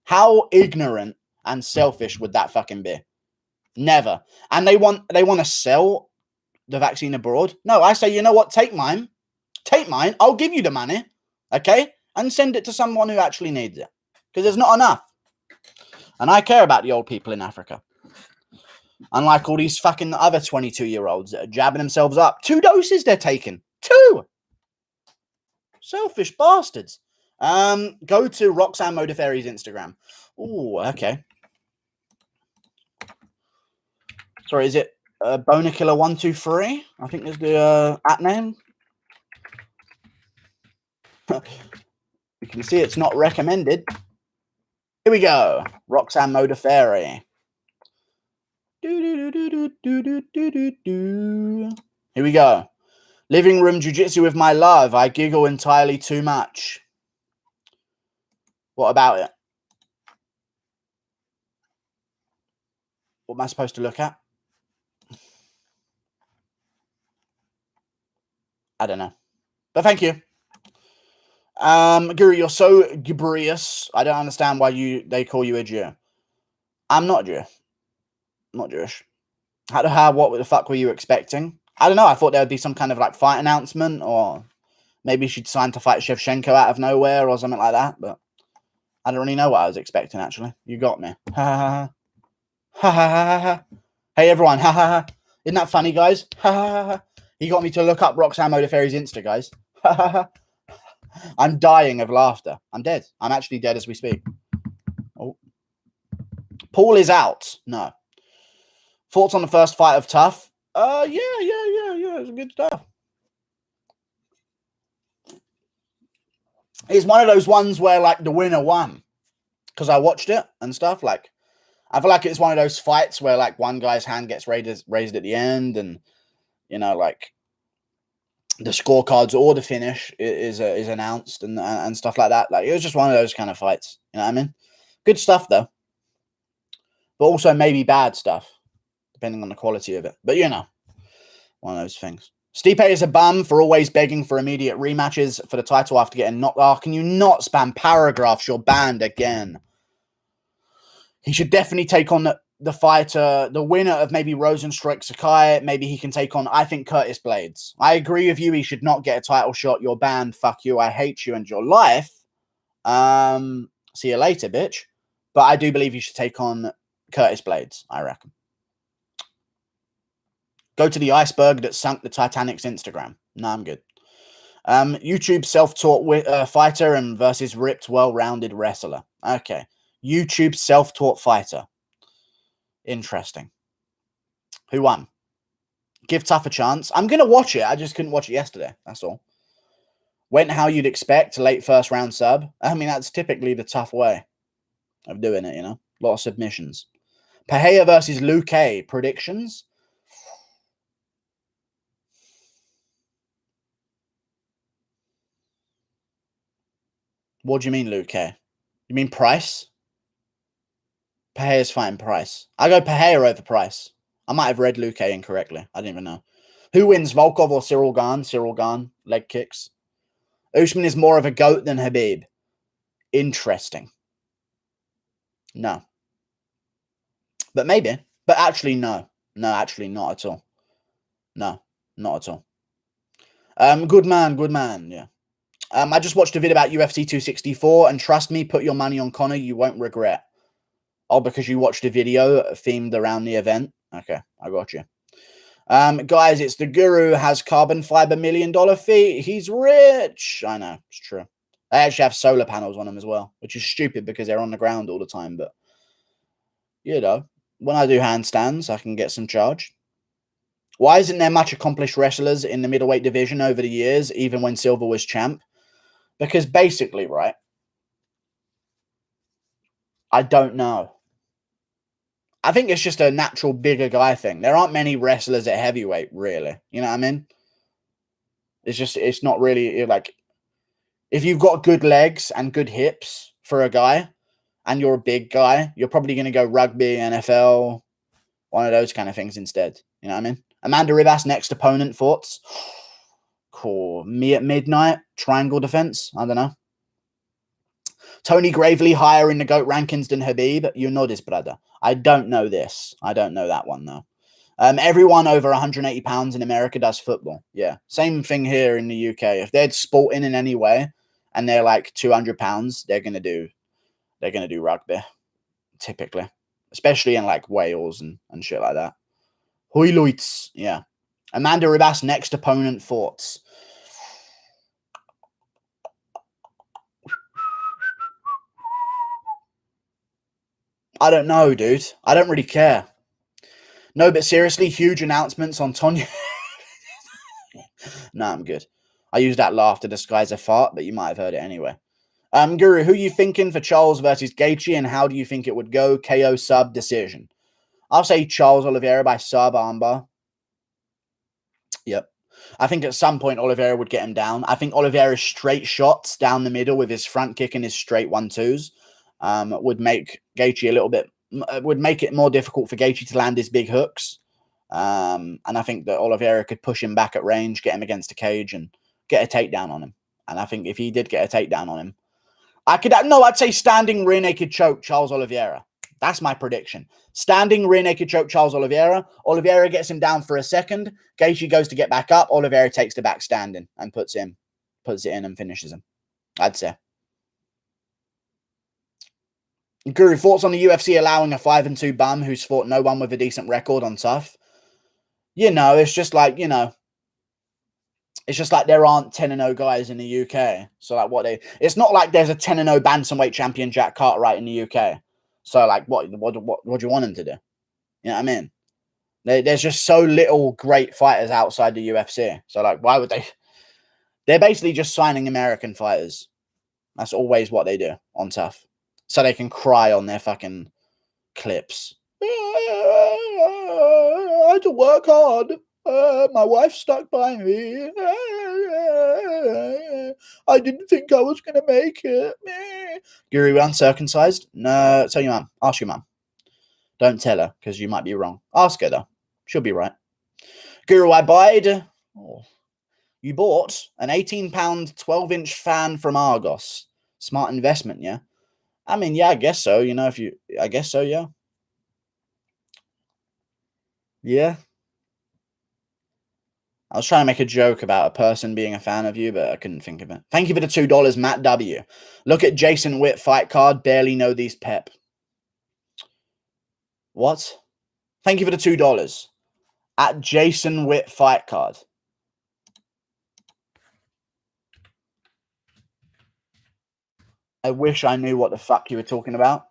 How ignorant and selfish would that fucking be? Never. And they want to sell the vaccine abroad. No, I say, you know what? Take mine. Take mine. I'll give you the money. Okay? And send it to someone who actually needs it. Because there's not enough. And I care about the old people in Africa. Unlike all these fucking other 22-year-olds that are jabbing themselves up. 2 doses they're taking. 2! Selfish bastards. Go to Roxanne Modafferi's Instagram. Oh, okay. Sorry, is it Bonakiller123? I think is the at name. You can see it's not recommended. Here we go. Roxanne Modafferi. Here we go. Living room jiu-jitsu with my love. I giggle entirely too much. What about it? What am I supposed to look at? I don't know. But thank you. Guru, you're so gibberious. I don't understand why they call you a Jew. I'm not a Jew. I'm not Jewish. What the fuck were you expecting? I don't know. I thought there would be some kind of like fight announcement, or maybe she'd sign to fight Shevchenko out of nowhere or something like that. But I don't really know what I was expecting, actually. You got me. Ha ha ha. Ha ha ha ha. Hey, everyone. Ha ha ha. Isn't that funny, guys? Ha ha ha ha. He got me to look up Roxanne Modafferi's Insta, guys. Ha ha ha. I'm dying of laughter. I'm dead. I'm actually dead as we speak. Oh. Paul is out. No. Thoughts on the first fight of Tough? Yeah. It was good stuff. It's one of those ones where like the winner won because I watched it and stuff. Like, I feel like it's one of those fights where like one guy's hand gets raised at the end, and you know, like the scorecards or the finish is announced and stuff like that. Like, it was just one of those kind of fights. You know what I mean? Good stuff though, but also maybe bad stuff depending on the quality of it. But you know, one of those things. Stipe is a bum for always begging for immediate rematches for the title after getting knocked off. Can you not spam paragraphs? You're banned again. He should definitely take on the fighter, the winner of maybe Rozenstruik, Sakai. Maybe he can take on, I think, Curtis Blades. I agree with you. He should not get a title shot. You're banned. Fuck you. I hate you and your life. See you later, bitch. But I do believe you should take on Curtis Blades, I reckon. Go to the iceberg that sunk the Titanic's Instagram. No, I'm good. YouTube self-taught fighter and versus ripped, well-rounded wrestler. Okay. YouTube self-taught fighter. Interesting. Who won? Give Tough a chance. I'm going to watch it. I just couldn't watch it yesterday. That's all. Went how you'd expect. Late first round sub. I mean, that's typically the tough way of doing it, you know. A lot of submissions. Pereira versus Luque. Predictions? What do you mean, Luque? You mean Price? Pereira's fighting Price. I go Pereira over Price. I might have read Luque incorrectly. I didn't even know. Who wins, Volkov or Cyril Gane? Cyril Gane. Leg kicks. Usman is more of a GOAT than Khabib. Interesting. No. But maybe. But actually, no. No, actually, not at all. No, not at all. Good man, yeah. I just watched a video about UFC 264, and trust me, put your money on Conor, you won't regret. Oh, because you watched a video themed around the event? Okay, I got you. Guys, it's the Guru has carbon fiber $1 million feet. He's rich. I know, it's true. They actually have solar panels on them as well, which is stupid because they're on the ground all the time. But, you know, when I do handstands, I can get some charge. Why isn't there much accomplished wrestlers in the middleweight division over the years, even when Silver was champ? Because basically, right, I don't know. I think it's just a natural bigger guy thing. There aren't many wrestlers at heavyweight, really. You know what I mean? It's not really like, if you've got good legs and good hips for a guy and you're a big guy, you're probably going to go rugby, NFL, one of those kind of things instead. You know what I mean? Amanda Ribas' next opponent, thoughts? Cool. Me at midnight, triangle defense. I don't know. Tony Gravely higher in the GOAT rankings than Khabib. You know this, brother. I don't know this. I don't know that one, though. Everyone over 180 pounds in America does football. Yeah. Same thing here in the UK. If they're sporting in any way and they're like 200 pounds, they're going to do rugby, typically. Especially in like Wales and shit like that. Hoyloits. Yeah. Amanda Ribas' next opponent, thoughts? I don't know, dude. I don't really care. No, but seriously, huge announcements on Tonya. No, I'm good. I used that laugh to disguise a fart, but you might have heard it anyway. Guru, who are you thinking for Charles versus Gaethje, and how do you think it would go? KO sub decision. I'll say Charles Oliveira by sub armbar. Yep. I think at some point Oliveira would get him down. I think Oliveira's straight shots down the middle with his front kick and his straight 1-2s would make Gaethje a little bit, would make it more difficult for Gaethje to land his big hooks. And I think that Oliveira could push him back at range, get him against the cage, and get a takedown on him. And I think if he did get a takedown on him, I'd say standing rear naked choke Charles Oliveira. That's my prediction. Standing rear naked choke Charles Oliveira. Oliveira gets him down for a second. Gaethje goes to get back up. Oliveira takes the back standing and puts it in and finishes him. I'd say. Guru, thoughts on the UFC allowing a 5-2 bum who's fought no one with a decent record on tough? You know, it's just like, you know, it's just like there aren't 10-0 guys in the UK. So like it's not like there's a 10-0 bantamweight champion Jack Cartwright in the UK. So like what do you want him to do? You know what I mean? There's just so little great fighters outside the UFC. So like why would they? They're basically just signing American fighters. That's always what they do on Tough. So they can cry on their fucking clips. I had to work hard. My wife stuck by me. I didn't think I was going to make it. Guru uncircumcised? No, tell your mum. Ask your mum. Don't tell her, because you might be wrong. Ask her, though. She'll be right. Guru, I buyed... Oh. You bought an £18 12-inch fan from Argos. Smart investment, yeah? I mean, yeah, I guess so. You know, I guess so, yeah. Yeah. I was trying to make a joke about a person being a fan of you, but I couldn't think of it. Thank you for the $2, Matt W. Look at Jason Witt fight card. Barely know these pep. What? Thank you for the $2. At Jason Witt fight card. I wish I knew what the fuck you were talking about.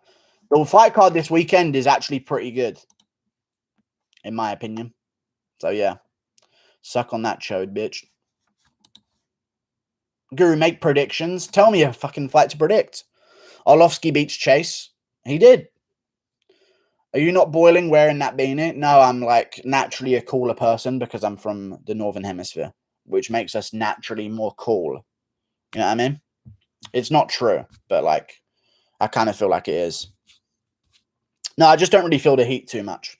The fight card this weekend is actually pretty good, in my opinion. So, yeah. Suck on that chode, bitch. Guru, make predictions. Tell me a fucking fight to predict. Arlovsky beats Chase. He did. Are you not boiling wearing that beanie? No, I'm like naturally a cooler person because I'm from the Northern Hemisphere, which makes us naturally more cool. You know what I mean? It's not true, but like I kind of feel like it is. No, I just don't really feel the heat too much.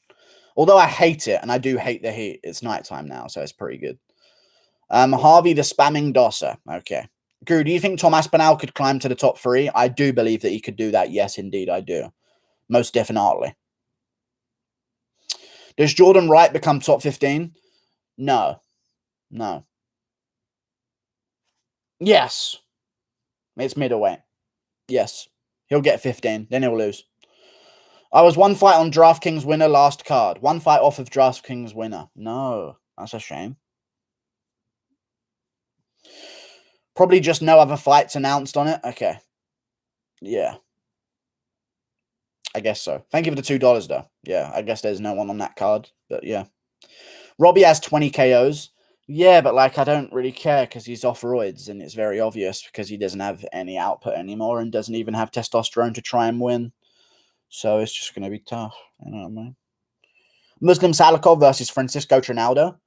Although I hate it, and I do hate the heat. It's nighttime now, so it's pretty good. Harvey the spamming dosser. Okay. Guru, do you think Tom Aspinall could climb to the top 3? I do believe that he could do that. Yes, indeed, I do. Most definitely. Does Jordan Wright become top 15? No. No. Yes. It's middleweight. Yes. He'll get 15. Then he'll lose. I was one fight on DraftKings winner last card. One fight off of DraftKings winner. No. That's a shame. Probably just no other fights announced on it. Okay. Yeah. I guess so. Thank you for the $2, though. Yeah, I guess there's no one on that card. But, yeah. Robbie has 20 KOs. Yeah, but, like, I don't really care because he's off roids, and it's very obvious because he doesn't have any output anymore and doesn't even have testosterone to try and win. So it's just going to be tough. You know what I mean? Muslim Salikov versus Francisco Trinaldo.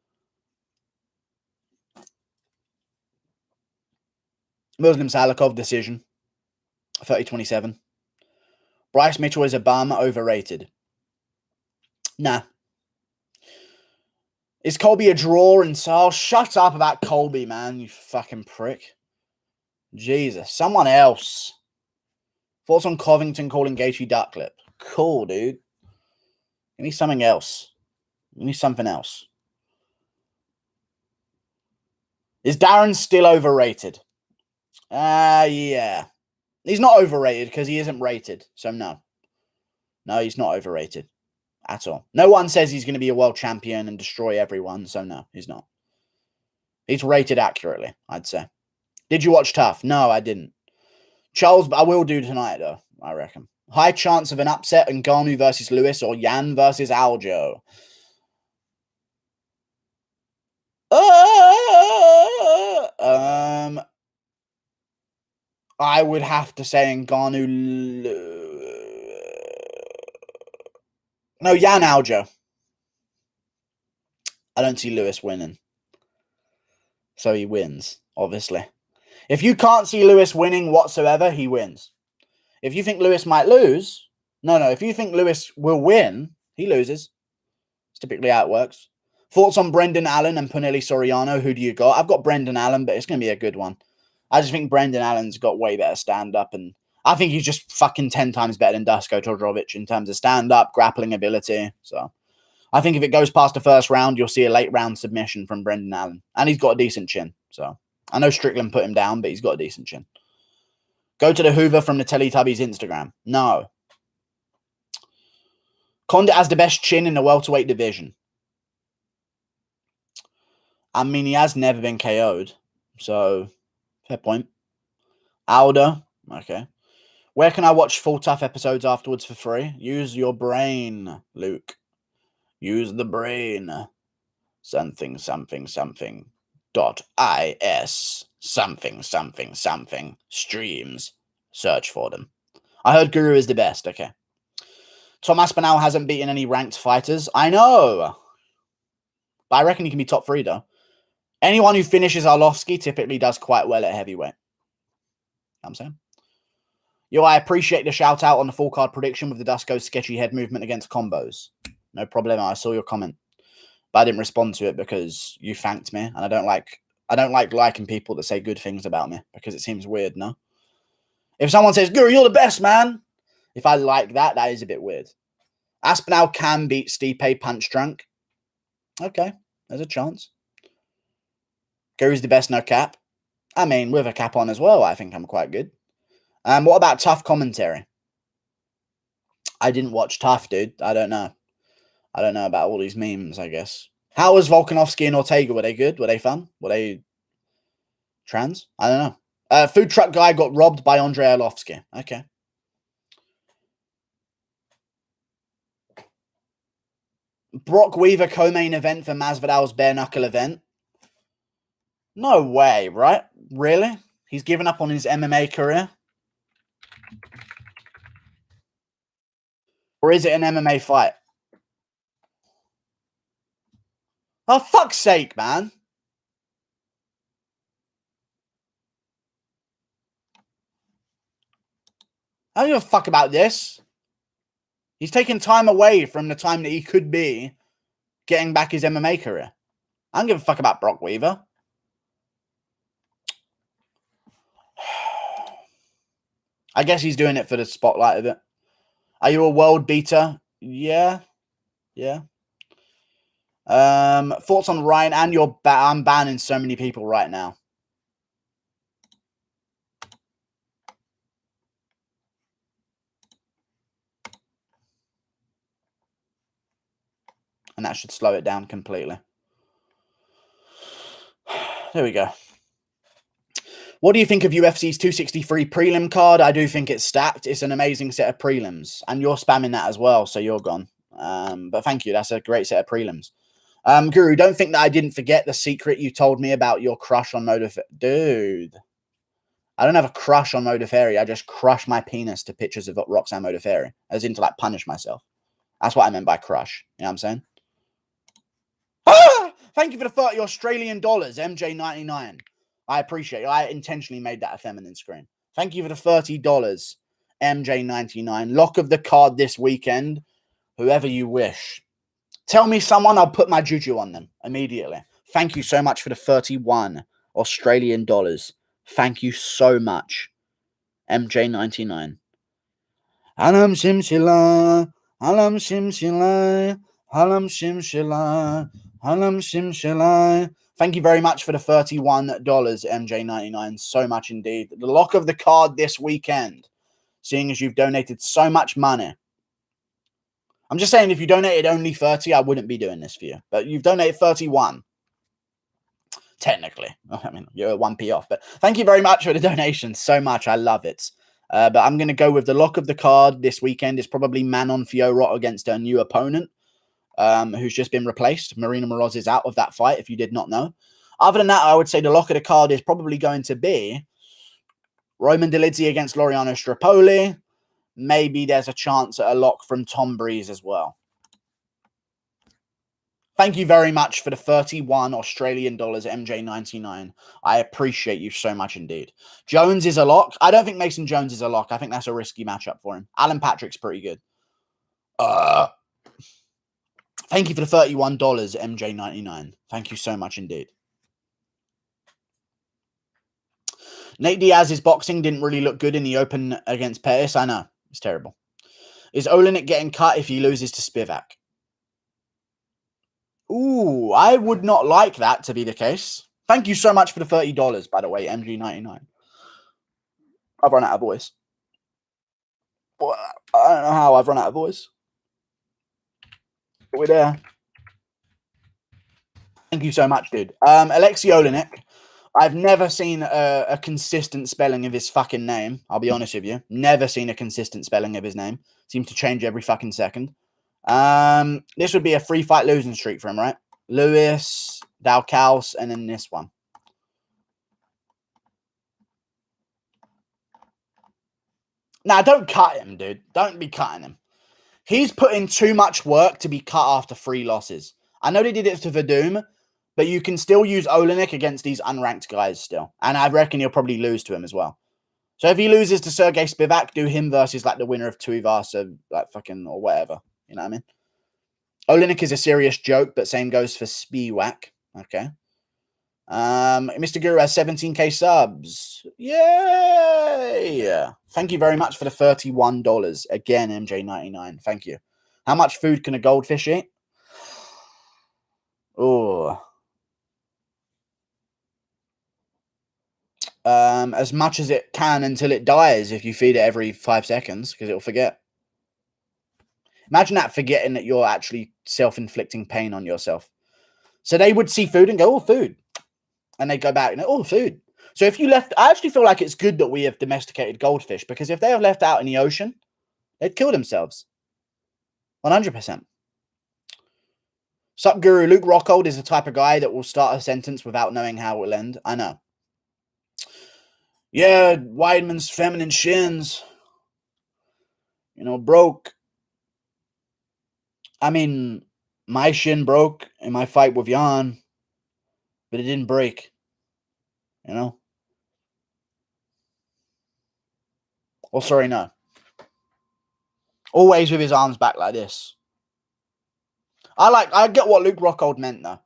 Muslim Salikov decision. 30-27. Bryce Mitchell is a bum. Overrated. Nah. Is Colby a draw? And so shut up about Colby, man. You fucking prick. Jesus. Someone else. Thoughts on Covington calling Gaethje duck lip? Cool, dude. Give me something else. Give me something else. Is Darren still overrated? Yeah. He's not overrated because he isn't rated. So, no. No, he's not overrated at all. No one says he's going to be a world champion and destroy everyone. So, no, he's not. He's rated accurately, I'd say. Did you watch Tough? No, I didn't. Charles, I will do tonight, though, I reckon. High chance of an upset in Ngannou versus Lewis or Yan versus Aljo. I would have to say Ngannou. No, Yan Aljo. I don't see Lewis winning. So he wins, obviously. If you can't see Lewis winning whatsoever, he wins. If you think Lewis might lose, if you think Lewis will win, he loses. It's typically how it works. Thoughts on Brendan Allen and Punelli Soriano? Who do you got? I've got Brendan Allen, but it's going to be a good one. I just think Brendan Allen's got way better stand-up, and I think he's just fucking 10 times better than Dusko Todorovic in terms of stand-up, grappling ability. So I think if it goes past the first round, you'll see a late-round submission from Brendan Allen. And he's got a decent chin. So I know Strickland put him down, but he's got a decent chin. Go to the Hoover from the Teletubbies Instagram. No. Condit has the best chin in the welterweight division. I mean, he has never been KO'd. So, fair point. Aldo. Okay. Where can I watch full Tough episodes afterwards for free? Use your brain, Luke. Use the brain. Something. .is. something streams. Search for them. I heard Guru is the best. Okay. Tom Aspinall hasn't beaten any ranked fighters. I know. But I reckon he can be top 3, though. Anyone who finishes Arlovsky typically does quite well at heavyweight. I'm saying. Yo, I appreciate the shout out on the full card prediction with the Dusko's sketchy head movement against combos. No problem. I saw your comment, but I didn't respond to it because you thanked me, and I don't like liking people that say good things about me because it seems weird. No, if someone says Guru, you're the best, man. If I like that, that is a bit weird. Aspinall can beat Stipe punch drunk. Okay, there's a chance. Guru's the best, no cap. I mean, with a cap on as well, I think I'm quite good. What about Tough commentary? I didn't watch Tough, dude. I don't know. I don't know about all these memes, I guess. How was Volkanovski and Ortega? Were they good? Were they fun? Were they trans? I don't know. Food truck guy got robbed by Andrei Arlovsky. Okay. Brock Weaver co-main event for Masvidal's bare knuckle event. No way, right? Really? He's given up on his MMA career? Or is it an MMA fight? Oh, fuck's sake, man. I don't give a fuck about this. He's taking time away from the time that he could be getting back his MMA career. I don't give a fuck about Brock Weaver. I guess he's doing it for the spotlight of it. Are you a world beater? Yeah. Yeah. Thoughts on Ryan and your I'm banning so many people right now. And that should slow it down completely. There we go. What do you think of UFC's 263 prelim card? I do think it's stacked. It's an amazing set of prelims. And you're spamming that as well, so you're gone. But thank you. That's a great set of prelims. Guru, don't think that I didn't forget the secret you told me about your crush on Modafferi. Dude. I don't have a crush on Modafferi. I just crush my penis to pictures of Roxanne Modafferi. As in to, like, punish myself. That's what I meant by crush. You know what I'm saying? Ah! Thank you for the 30 Australian dollars, MJ99. I appreciate it. I intentionally made that a feminine screen. Thank you for the $30, MJ99. Lock of the card this weekend. Whoever you wish. Tell me someone, I'll put my juju on them immediately. Thank you so much for the 31 Australian dollars. Thank you so much, MJ99. Alam Simshila, Alam Simshila, Alam Simshila, Alam Simshila. Thank you very much for the $31, MJ99. So much indeed. The lock of the card this weekend, seeing as you've donated so much money. I'm just saying, if you donated only 30, I wouldn't be doing this for you. But you've donated 31. Technically. I mean, you're 1p off. But thank you very much for the donation. So much. I love it. But I'm going to go with the lock of the card this weekend. It's probably Manon Fiorot against her new opponent, who's just been replaced. Marina Moroz is out of that fight, if you did not know. Other than that, I would say the lock of the card is probably going to be Roman Dolidze against Laureano Strapoli. Maybe there's a chance at a lock from Tom Breeze as well. Thank you very much for the 31 Australian dollars, MJ99. I appreciate you so much indeed. Jones is a lock. I don't think Mason Jones is a lock. I think that's a risky matchup for him. Alan Patrick's pretty good. Thank you for the $31, MJ99. Thank you so much indeed. Nate Diaz's boxing didn't really look good in the open against Pettis. I know. It's terrible. Is Olenek getting cut if he loses to Spivak? Ooh, I would not like that to be the case. Thank you so much for the $30, by the way, MG99. I've run out of voice. Well, I don't know how I've run out of voice. But we're there. Thank you so much, dude. Alexei Olenek. I've never seen a consistent spelling of his fucking name. I'll be honest with you. Never seen a consistent spelling of his name. Seems to change every fucking second. This would be a 3-fight losing streak for him, right? Lewis, Dalkaus, and then this one. Nah, don't cut him, dude. Don't be cutting him. He's put in too much work to be cut after 3 losses. I know they did it to Verdum, but you can still use Olenek against these unranked guys still. And I reckon he'll probably lose to him as well. So if he loses to Sergey Spivak, do him versus like the winner of Tuivasa, like fucking, or whatever. You know what I mean? Olenek is a serious joke, but same goes for Spiwak. Okay. Mr. Guru has 17k subs. Yay! Thank you very much for the $31. Again, MJ99. Thank you. How much food can a goldfish eat? Oh. As much as it can until it dies if you feed it every 5 seconds, because it'll forget. Imagine that, forgetting that you're actually self-inflicting pain on yourself. So they would see food and go, oh, food. And they go back and, oh, food. So if you left, I actually feel like it's good that we have domesticated goldfish, because if they have left out in the ocean, they'd kill themselves. 100%. Sup, Guru. Luke Rockhold is the type of guy that will start a sentence without knowing how it will end. I know. Yeah, Weidman's feminine shins. You know, broke. I mean, my shin broke in my fight with Jan, but it didn't break. You know? Oh, sorry, no. Always with his arms back like this. I get what Luke Rockhold meant, though.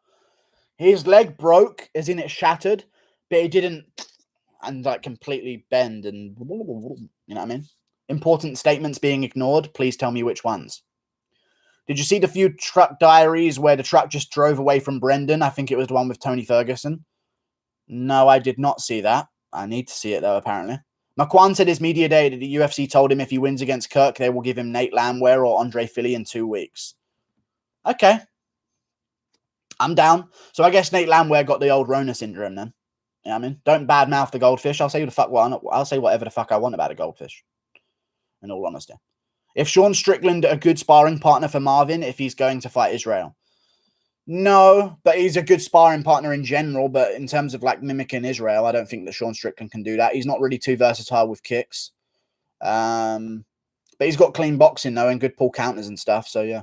His leg broke, as in it shattered, but it didn't, and like completely bend and, you know what I mean? Important statements being ignored. Please tell me which ones. Did you see the few truck diaries where the truck just drove away from Brendan? I think it was the one with Tony Ferguson. No, I did not see that. I need to see it, though, apparently. Makwan said his media day that the UFC told him if he wins against Kirk, they will give him Nate Landwehr or Andre Philly in 2 weeks. Okay. I'm down. So I guess Nate Landwehr got the old Rona syndrome then. You know what I mean? Don't badmouth the goldfish. I'll say I'll say whatever the fuck I want about a goldfish. In all honesty. If Sean Strickland a good sparring partner for Marvin if he's going to fight Israel? No, but he's a good sparring partner in general. But in terms of like mimicking Israel, I don't think that Sean Strickland can do that. He's not really too versatile with kicks. But he's got clean boxing though and good pull counters and stuff. So yeah.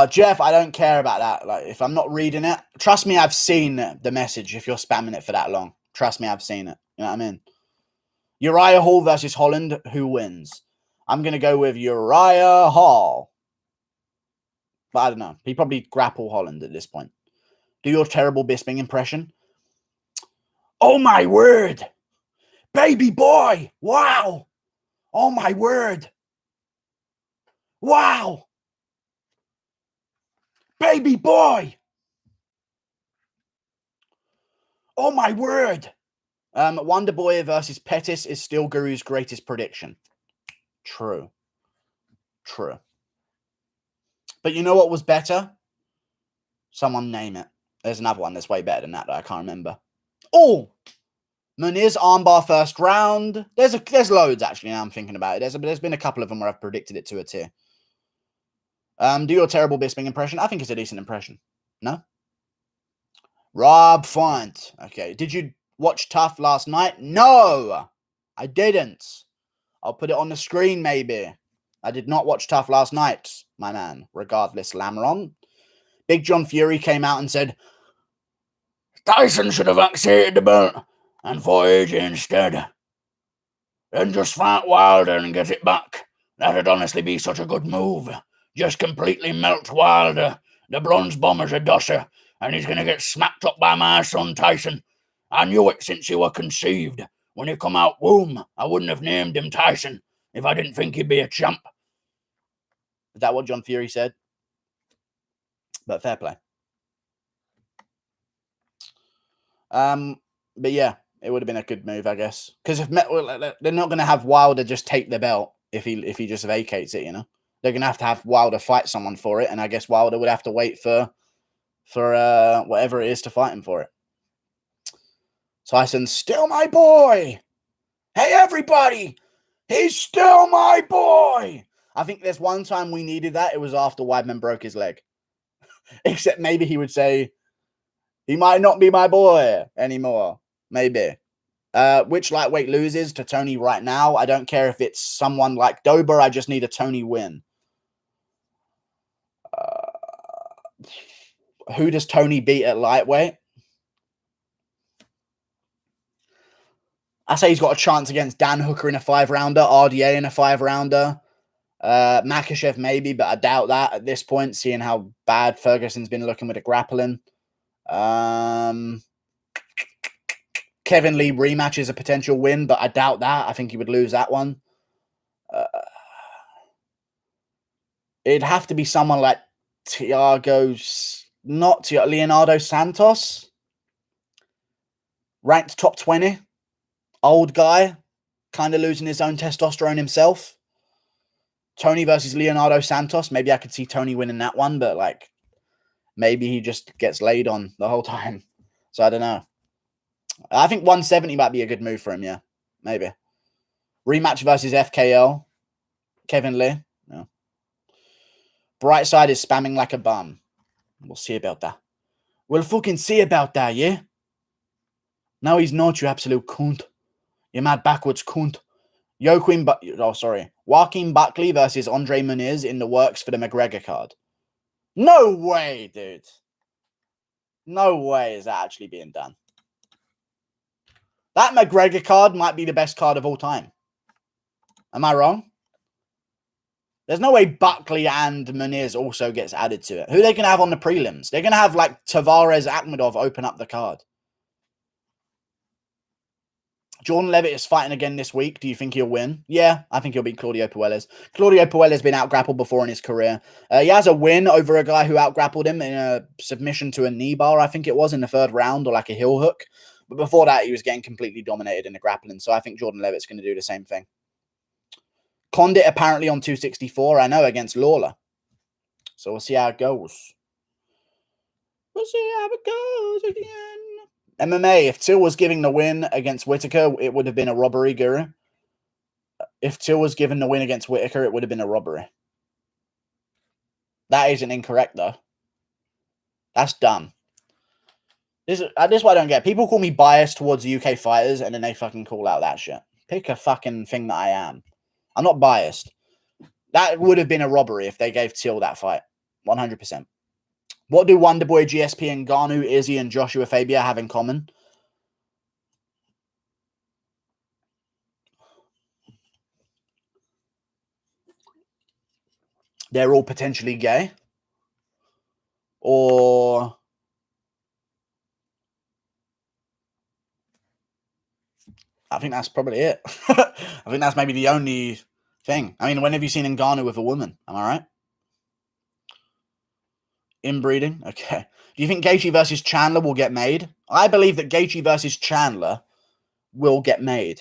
Jeff, I don't care about that. Like, if I'm not reading it, trust me, I've seen the message. If you're spamming it for that long, trust me, I've seen it. You know what I mean? Uriah Hall versus Holland. Who wins? I'm going to go with Uriah Hall. But I don't know. He probably grapple Holland at this point. Do your terrible Bisping impression. Oh, my word. Baby boy. Wow. Oh, my word. Wow. Baby boy. Oh, my word. Wonder Boy versus Pettis is still Guru's greatest prediction. True. True. But you know what was better? Someone name it. There's another one that's way better than that I can't remember. Oh! Muniz armbar first round. There's loads, actually, now I'm thinking about it. There's been a couple of them where I've predicted it to a tier. Do your terrible Bisping impression. I think it's a decent impression. No? Rob Font. Okay. Did you watch Tough last night? No! I didn't. I'll put it on the screen, maybe. I did not watch Tough last night, my man. Regardless, Lamron. Big John Fury came out and said, Tyson should have accepted the belt and fought AJ instead. Then just fight Wilder and get it back. That'd honestly be such a good move. Just completely melt Wilder. The bronze bomber's a dosser, and he's going to get smacked up by my son Tyson. I knew it since you were conceived. When he come out womb, I wouldn't have named him Tyson if I didn't think he'd be a champ. Is that what John Fury said? But fair play. But yeah, it would have been a good move, I guess. Because if they're not going to have Wilder just take the belt if he just vacates it, you know. They're going to have Wilder fight someone for it, and I guess Wilder would have to wait for whatever it is to fight him for it. Tyson's still my boy. Hey, everybody. He's still my boy. I think there's one time we needed that. It was after Weidman broke his leg. Except maybe he would say, he might not be my boy anymore. Maybe. Which lightweight loses to Tony right now? I don't care if it's someone like Dober. I just need a Tony win. Who does Tony beat at lightweight? I say he's got a chance against Dan Hooker in a 5-rounder, RDA in a 5-rounder. Makhachev maybe, but I doubt that at this point, seeing how bad Ferguson's been looking with the grappling. Kevin Lee rematch is a potential win, but I doubt that. I think he would lose that one. It'd have to be someone like Leonardo Santos. Ranked top 20. Old guy. Kind of losing his own testosterone himself. Tony versus Leonardo Santos. Maybe I could see Tony winning that one, but like maybe he just gets laid on the whole time. So I don't know. I think 170 might be a good move for him, yeah. Maybe. Rematch versus FKL. Kevin Lee. No. Brightside is spamming like a bum. We'll see about that. We'll fucking see about that, yeah? No, he's not, you absolute cunt. You mad backwards cunt. Joaquin Buckley versus Andre Muniz in the works for the McGregor card. No way, dude. No way is that actually being done. That McGregor card might be the best card of all time. Am I wrong? There's no way Buckley and Muniz also gets added to it. Who are they going to have on the prelims? They're going to have like Tavares Akhmedov open up the card. Jordan Levitt is fighting again this week. Do you think he'll win? Yeah, I think he'll beat Claudio Puelles. Claudio Puelles has been out-grappled before in his career. He has a win over a guy who out-grappled him in a submission to a knee bar, I think it was, in the 3rd round, or like a heel hook. But before that, he was getting completely dominated in the grappling. So I think Jordan Levitt's going to do the same thing. Condit apparently on 264, I know, against Lawler. So we'll see how it goes. We'll see how it goes again. MMA, if Till was giving the win against Whitaker, it would have been a robbery, Guru. If Till was given the win against Whitaker, it would have been a robbery. That isn't incorrect, though. That's dumb. This is what I don't get. People call me biased towards the UK fighters, and then they fucking call out that shit. Pick a fucking thing that I am. I'm not biased. That would have been a robbery if they gave Till that fight. 100%. What do Wonderboy, GSP, and Ngannou, Izzy, and Joshua Fabia have in common? They're all potentially gay. Or I think that's probably it. I think that's maybe the only thing. I mean, when have you seen Ngannou with a woman? Am I right? Inbreeding? Okay. Do you think Gaethje versus Chandler will get made? I believe that Gaethje versus Chandler will get made.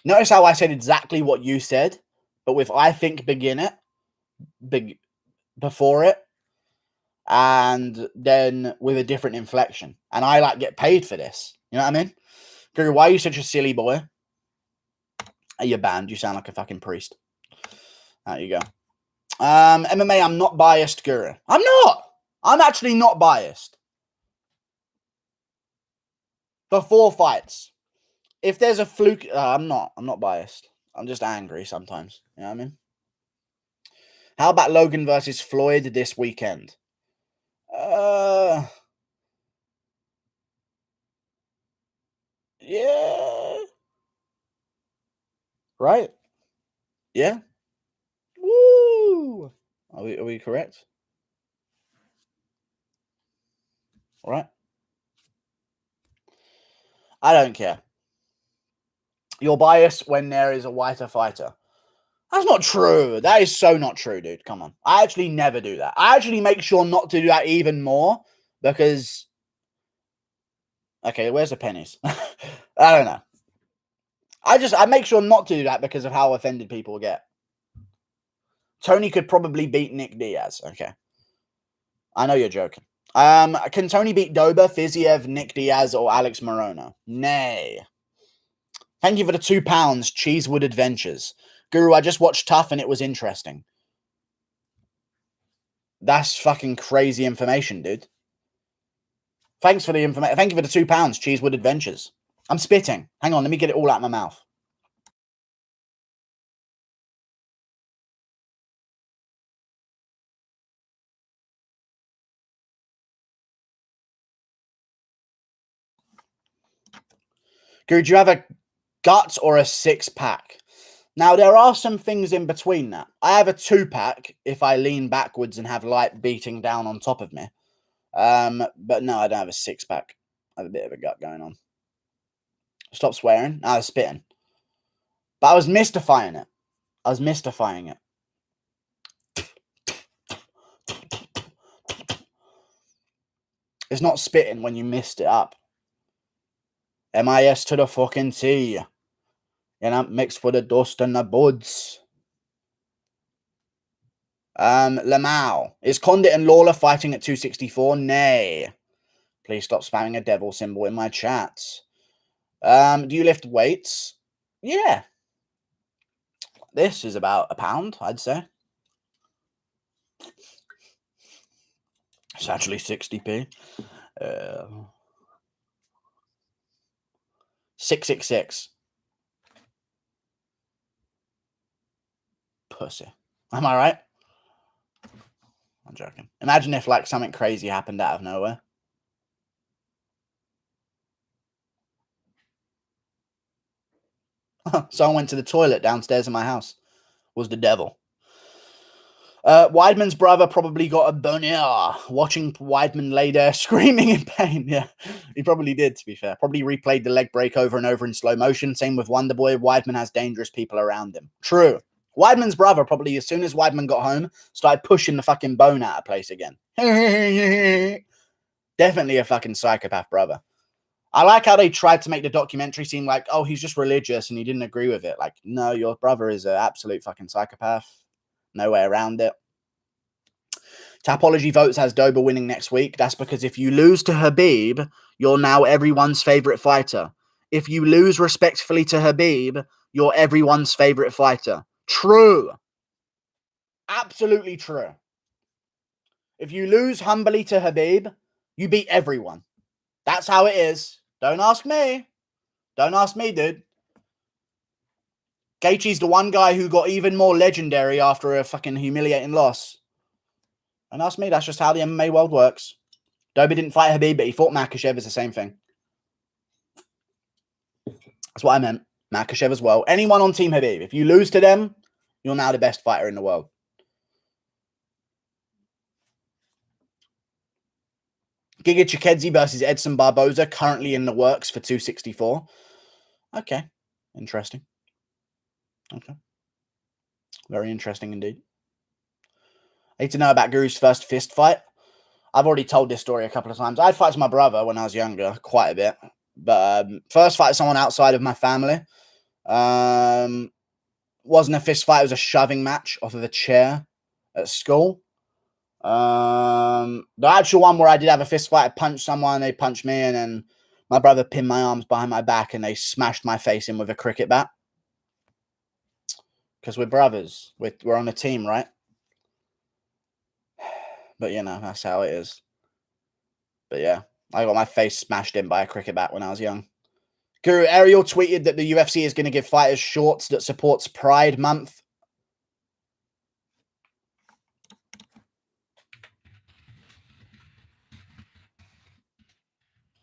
Notice how I said exactly what you said, but with I think before it, and then with a different inflection. And I like get paid for this. You know what I mean? Guru, why are you such a silly boy? You're banned. You sound like a fucking priest. There you go. MMA, I'm not biased, Guru. I'm not. I'm actually not biased. Before fights. If there's a fluke, I'm not biased. I'm just angry sometimes. You know what I mean? How about Logan versus Floyd this weekend? Yeah. Right? Yeah. Woo! Are we correct? All right. I don't care. You're biased when there is a whiter fighter. That's not true. That is so not true, dude. Come on. I actually never do that. I actually make sure not to do that even more because... Okay, where's the pennies? I don't know. I make sure not to do that because of how offended people get. Tony could probably beat Nick Diaz. Okay. I know you're joking. Can Tony beat Dober, Fiziev, Nick Diaz, or Alex Morono? Nay. Thank you for the £2, Cheesewood Adventures. Guru, I just watched Tough and it was interesting. That's fucking crazy information, dude. Thanks for the information. Thank you for the £2, Cheesewood Adventures. I'm spitting. Hang on, let me get it all out of my mouth. Guru, do you have a gut or a 6-pack? Now, there are some things in between that. I have a 2-pack if I lean backwards and have light beating down on top of me. But no, I don't have a 6-pack. I have a bit of a gut going on. Stop swearing. I was spitting. But I was mystifying it. I was mystifying it. It's not spitting when you missed it up. MIS to the fucking T. You know, mixed with the dust and the buds. Lamau. Is Condit and Lawler fighting at 264? Nay. Please stop spamming a devil symbol in my chat. Do you lift weights? Yeah. This is about a pound, I'd say. It's actually 60p. 666. Pussy. Am I right? I'm joking. Imagine if like something crazy happened out of nowhere. Someone went to the toilet downstairs in my house. Was the devil. Weidman's brother probably got a bonheur watching Weidman lay there screaming in pain. Yeah, he probably did, to be fair. Probably replayed the leg break over and over in slow motion. Same with Wonderboy. Weidman has dangerous people around him. True. Weidman's brother probably, as soon as Weidman got home, started pushing the fucking bone out of place again. Definitely a fucking psychopath brother. I like how they tried to make the documentary seem like, oh, he's just religious and he didn't agree with it. Like, no, your brother is an absolute fucking psychopath. No way around it. Tapology Votes has Dober winning next week. That's because if you lose to Khabib, you're now everyone's favorite fighter. If you lose respectfully to Khabib, you're everyone's favorite fighter. True. Absolutely true. If you lose humbly to Khabib, you beat everyone. That's how it is. Don't ask me. Don't ask me, dude. Gaethje's the one guy who got even more legendary after a fucking humiliating loss. Don't ask me. That's just how the MMA world works. Dober didn't fight Khabib, but he fought Makhachev. It's the same thing. That's what I meant. Makhachev as well. Anyone on Team Khabib. If you lose to them, you're now the best fighter in the world. Giga Chikadze versus Edson Barboza, currently in the works for 264. Okay. Interesting. Okay. Very interesting indeed. I need to know about Guru's first fist fight. I've already told this story a couple of times. I had fights with my brother when I was younger, quite a bit. But first fight with someone outside of my family. Wasn't a fist fight. It was a shoving match off of a chair at school. The actual one where I did have a fist fight, I punched someone, they punched me, and then my brother pinned my arms behind my back and they smashed my face in with a cricket bat. Because we're brothers. We're on a team, right? But, you know, that's how it is. But, yeah, I got my face smashed in by a cricket bat when I was young. Guru Ariel tweeted that the UFC is going to give fighters shorts that supports Pride Month.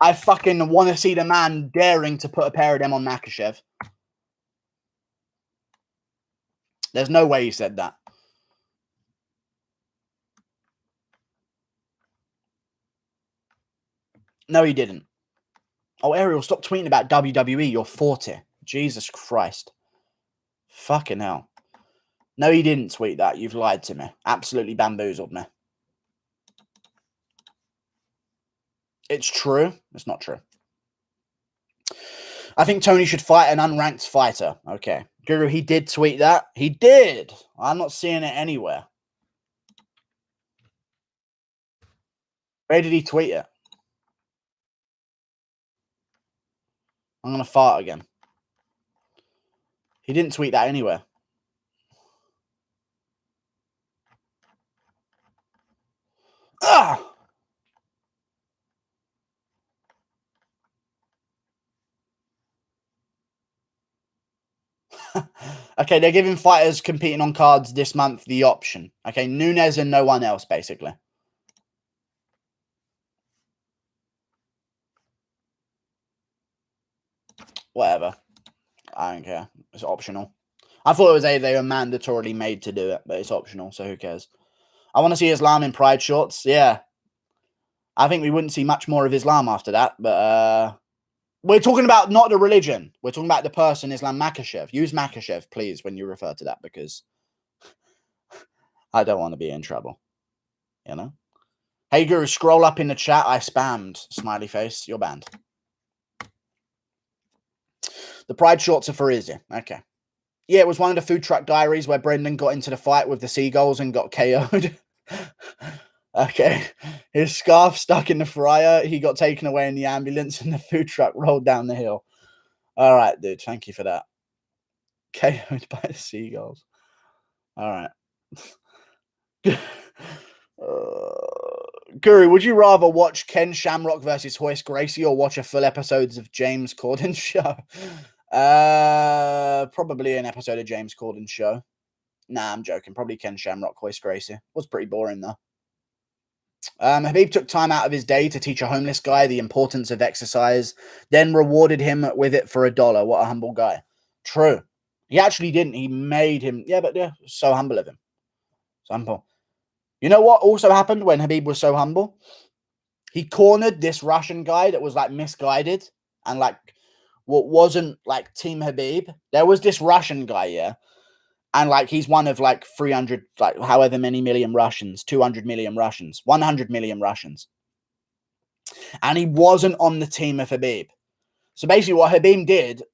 I fucking want to see the man daring to put a pair of them on Makhachev. There's no way he said that. No, he didn't. Oh, Ariel, stop tweeting about WWE. You're 40. Jesus Christ. Fucking hell. No, he didn't tweet that. You've lied to me. Absolutely bamboozled me. It's true. It's not true. I think Tony should fight an unranked fighter. Okay. Guru, he did tweet that. He did. I'm not seeing it anywhere. Where did he tweet it? I'm going to fart again. He didn't tweet that anywhere. Ah! Okay, they're giving fighters competing on cards this month the option. Okay, Nunes and no one else, basically. Whatever. I don't care. It's optional. I thought it was they were mandatorily made to do it, but it's optional, so who cares? I want to see Islam in Pride shorts. Yeah. I think we wouldn't see much more of Islam after that, but we're talking about not the religion. We're talking about the person, Islam Makhachev. Use Makhachev, please, when you refer to that, because I don't want to be in trouble. You know? Hey, Guru, scroll up in the chat. I spammed. Smiley face. You're banned. The Pride shorts are for Izzy. Okay. Yeah, it was one of the food truck diaries where Brendan got into the fight with the seagulls and got KO'd. Okay. His scarf stuck in the fryer. He got taken away in the ambulance and the food truck rolled down the hill. All right, dude. Thank you for that. KO'd by the seagulls. All right. Guru, would you rather watch Ken Shamrock versus Hoist Gracie or watch a full episodes of James Corden's show? Probably an episode of James Corden's show. Nah, I'm joking. Probably Ken Shamrock, Hoist Gracie. Was pretty boring though. Habib took time out of his day to teach a homeless guy the importance of exercise, then rewarded him with it for $1. What a humble guy. True. He actually didn't. He made him. Yeah, but yeah, so humble of him. So humble. You know what also happened when Habib was so humble? He cornered this Russian guy that was like misguided and like what wasn't like Team Habib. There was this Russian guy, yeah. And like he's one of like 300, like however many million Russians, 200 million Russians, 100 million Russians. And he wasn't on the team of Habib. So basically what Habib did,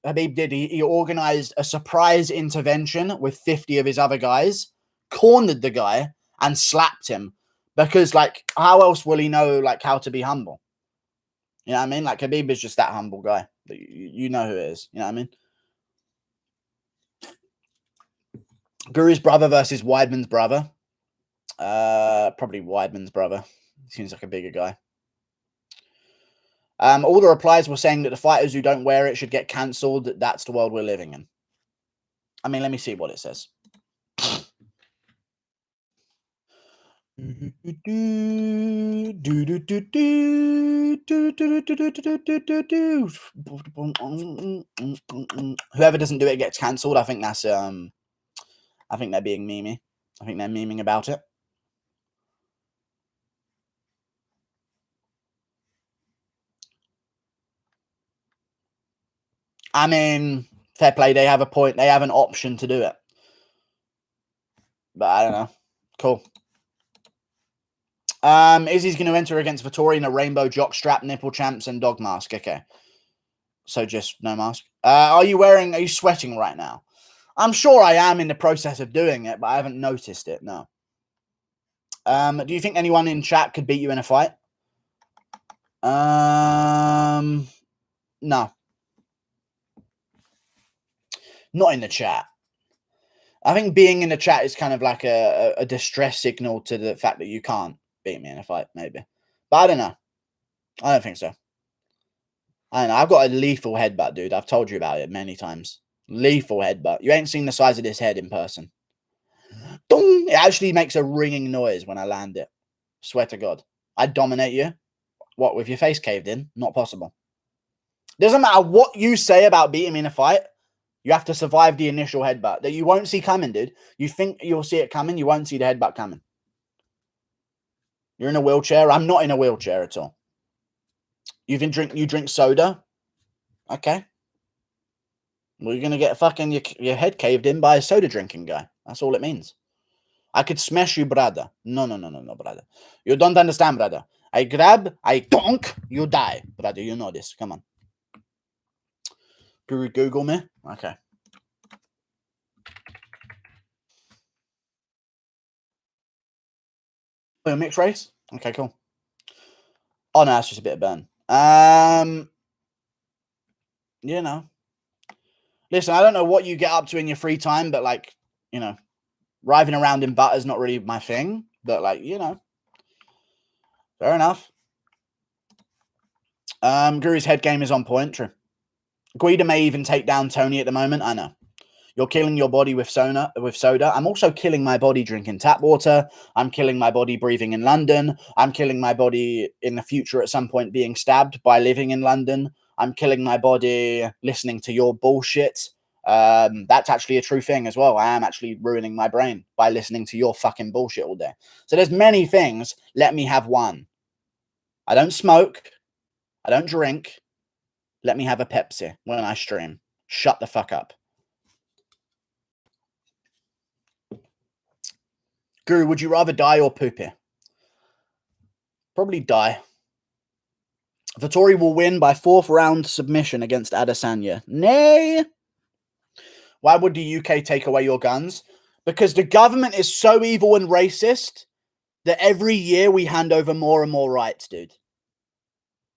he organized a surprise intervention with 50 of his other guys, cornered the guy and slapped him because like how else will he know like how to be humble? You know what I mean? Like Habib is just that humble guy. You know who it is. You know what I mean? Guru's brother versus Weidman's brother. Probably Weidman's brother. Seems like a bigger guy. All the replies were saying that the fighters who don't wear it should get cancelled. That's the world we're living in. I mean, let me see what it says. Whoever doesn't do it gets cancelled. I think that's I think they're being memey. I think they're memeing about it. I mean, fair play. They have a point. They have an option to do it. But I don't know. Cool. Izzy's going to enter against Vittori in a rainbow jockstrap, nipple champs, and dog mask. Okay. So just no mask. Are you sweating right now? I'm sure I am in the process of doing it, but I haven't noticed it. No. Do you think anyone in chat could beat you in a fight? No. Not in the chat. I think being in the chat is kind of like a distress signal to the fact that you can't beat me in a fight, maybe. But I don't know. I don't think so. I don't know. I've got a lethal headbutt, dude. I've told you about it many times. Lethal headbutt. You ain't seen the size of this head in person. Dong! It actually makes a ringing noise when I land it. Swear to God. I dominate you. What, with your face caved in? Not possible. Doesn't matter what you say about beating me in a fight. You have to survive the initial headbutt that you won't see coming, dude. You think you'll see it coming. You won't see the headbutt coming. You're in a wheelchair. I'm not in a wheelchair at all. You drink soda. Okay. Well, you're going to get fucking your head caved in by a soda drinking guy. That's all it means. I could smash you, brother. No, brother. You don't understand, brother. I grab, I donk, you die. Brother, you know this. Come on. Google me? Okay. Oh, mixed race? Okay, cool. Oh, no, that's just a bit of burn. You know. Listen, I don't know what you get up to in your free time, but, like, you know, driving around in butter is not really my thing. But, like, you know. Fair enough. Guru's head game is on point. True. Guida may even take down Tony at the moment. I know. You're killing your body with soda. I'm also killing my body drinking tap water. I'm killing my body breathing in London. I'm killing my body in the future at some point being stabbed by living in London. I'm killing my body listening to your bullshit. That's actually a true thing as well. I am actually ruining my brain by listening to your fucking bullshit all day. So there's many things. Let me have one. I don't smoke. I don't drink. Let me have a Pepsi when I stream. Shut the fuck up. Guru, would you rather die or poopy? Probably die. Vittori will win by 4th round submission against Adesanya. Nay. Why would the UK take away your guns? Because the government is so evil and racist that every year we hand over more and more rights, dude.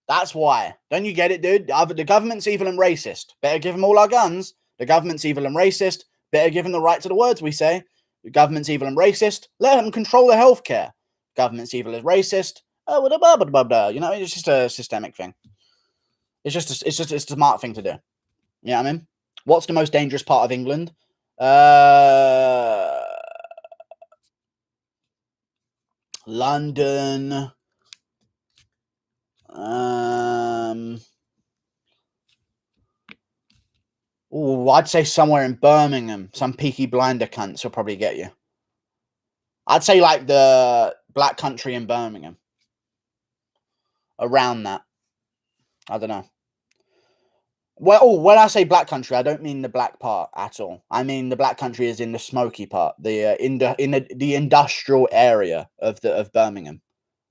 That's why. Don't you get it, dude? The government's evil and racist. Better give them all our guns. The government's evil and racist. Better give them the right to the words we say. The government's evil and racist. Let them control the healthcare. Government's evil and racist. Oh, you know, it's just a systemic thing. It's just a smart thing to do. You know what I mean? What's the most dangerous part of England? London. I'd say somewhere in Birmingham. Some Peaky Blinder cunts will probably get you. I'd say like the Black Country in Birmingham. Around that. I don't know. Well, when I say Black Country, I don't mean the black part at all. I mean the Black Country is in the smoky part, in the industrial area of Birmingham.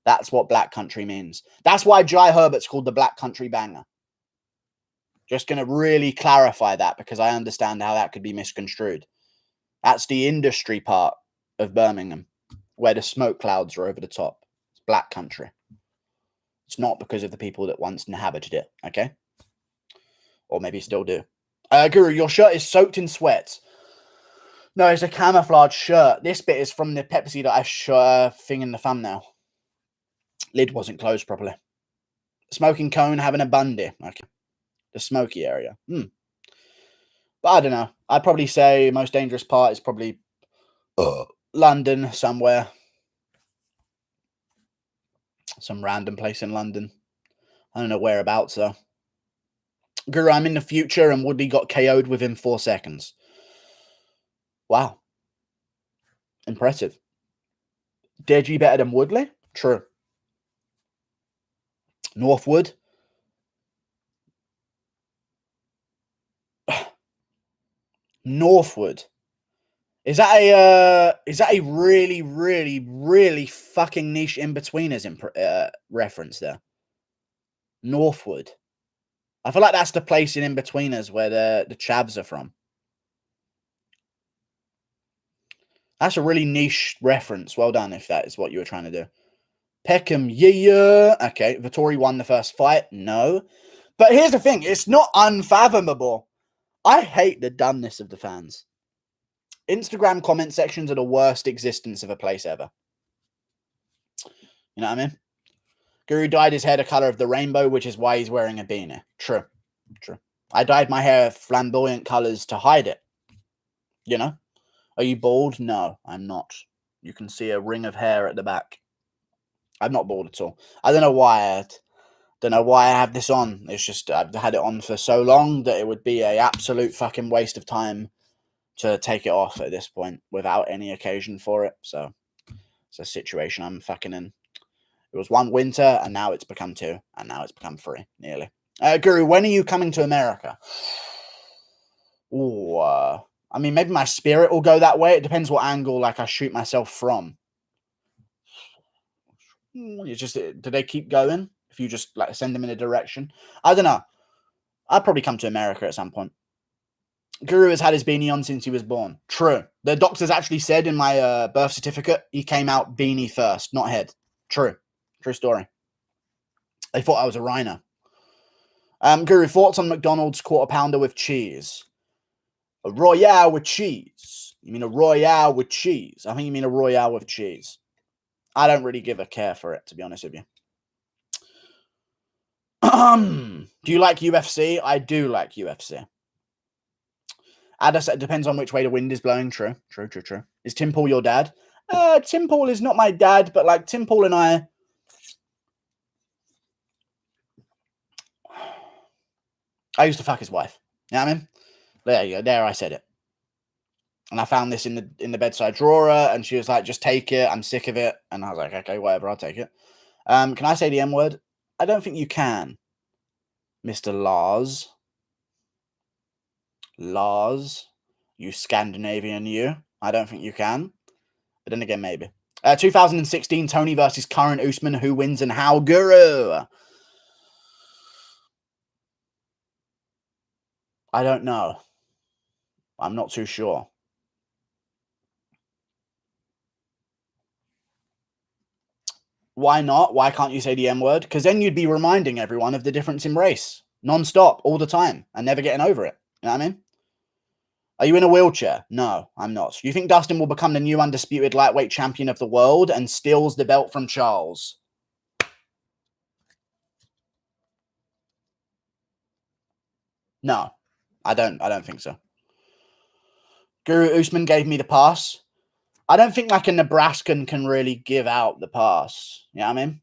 That's what Black Country means. That's why Jai Herbert's called the Black Country Banger. Just going to really clarify that because I understand how that could be misconstrued. That's the industry part of Birmingham where the smoke clouds are over the top. It's Black Country. It's not because of the people that once inhabited it, okay? Or maybe still do. Guru, your shirt is soaked in sweat. No, it's a camouflage shirt. This bit is from the Pepsi that I thing in the thumbnail. Lid wasn't closed properly. Smoking cone having a bundy. Okay. The smoky area. But I don't know. I'd probably say most dangerous part is probably London somewhere. Some random place in London. I don't know whereabouts though. Guru, I'm in the future and Woodley got KO'd within 4 seconds. Wow. Impressive. Deji better than Woodley? True. Northwood? Northwood. Is that a really, really, really fucking niche in-betweeners reference there? Northwood. I feel like that's the place in in-betweeners where the chavs are from. That's a really niche reference. Well done if that is what you were trying to do. Peckham, yeah. Okay, Vittori won the first fight. No. But here's the thing. It's not unfathomable. I hate the dumbness of the fans. Instagram comment sections are the worst existence of a place ever. You know what I mean? Guru dyed his hair the color of the rainbow, which is why he's wearing a beanie. True. True. I dyed my hair flamboyant colors to hide it. You know? Are you bald? No, I'm not. You can see a ring of hair at the back. I'm not bald at all. I don't know why. I have this on. It's just I've had it on for so long that it would be an absolute fucking waste of time to take it off at this point without any occasion for it. So it's a situation I'm fucking in. It was one winter and now it's become 2 and now it's become 3 nearly. Guru, when are you coming to America? Ooh, I mean, maybe my spirit will go that way. It depends what angle like I shoot myself from. It's just, do they keep going if you just like send them in a direction? I don't know. I'll probably come to America at some point. Guru has had his beanie on since he was born. True. The doctors actually said in my birth certificate he came out beanie first, not head. True. True story. They thought I was a rhino. Guru, thoughts on McDonald's quarter pounder with cheese? A Royale with cheese. You mean a Royale with cheese? I think you mean a Royale with cheese. I don't really give a care for it, to be honest with you. Do you like UFC? I do like UFC. It depends on which way the wind is blowing. True. Is Tim Paul your dad? Tim Paul is not my dad, but like Tim Paul and I used to fuck his wife. You know what I mean? There you go. There, I said it. And I found this in the bedside drawer, and she was like, "Just take it. I'm sick of it." And I was like, "Okay, whatever. I'll take it." Can I say the M word? I don't think you can, Mr. Lars. Lars, you Scandinavian, you. I don't think you can. But then again, maybe. 2016 Tony versus current Usman. Who wins and how? Guru. I don't know. I'm not too sure. Why not? Why can't you say the M word? Because then you'd be reminding everyone of the difference in race. Non-stop, all the time, and never getting over it. You know what I mean? Are you in a wheelchair? No, I'm not. You think Dustin will become the new undisputed lightweight champion of the world and steals the belt from Charles? No, I don't think so. Guru Usman gave me the pass. I don't think like a Nebraskan can really give out the pass. You know what I mean?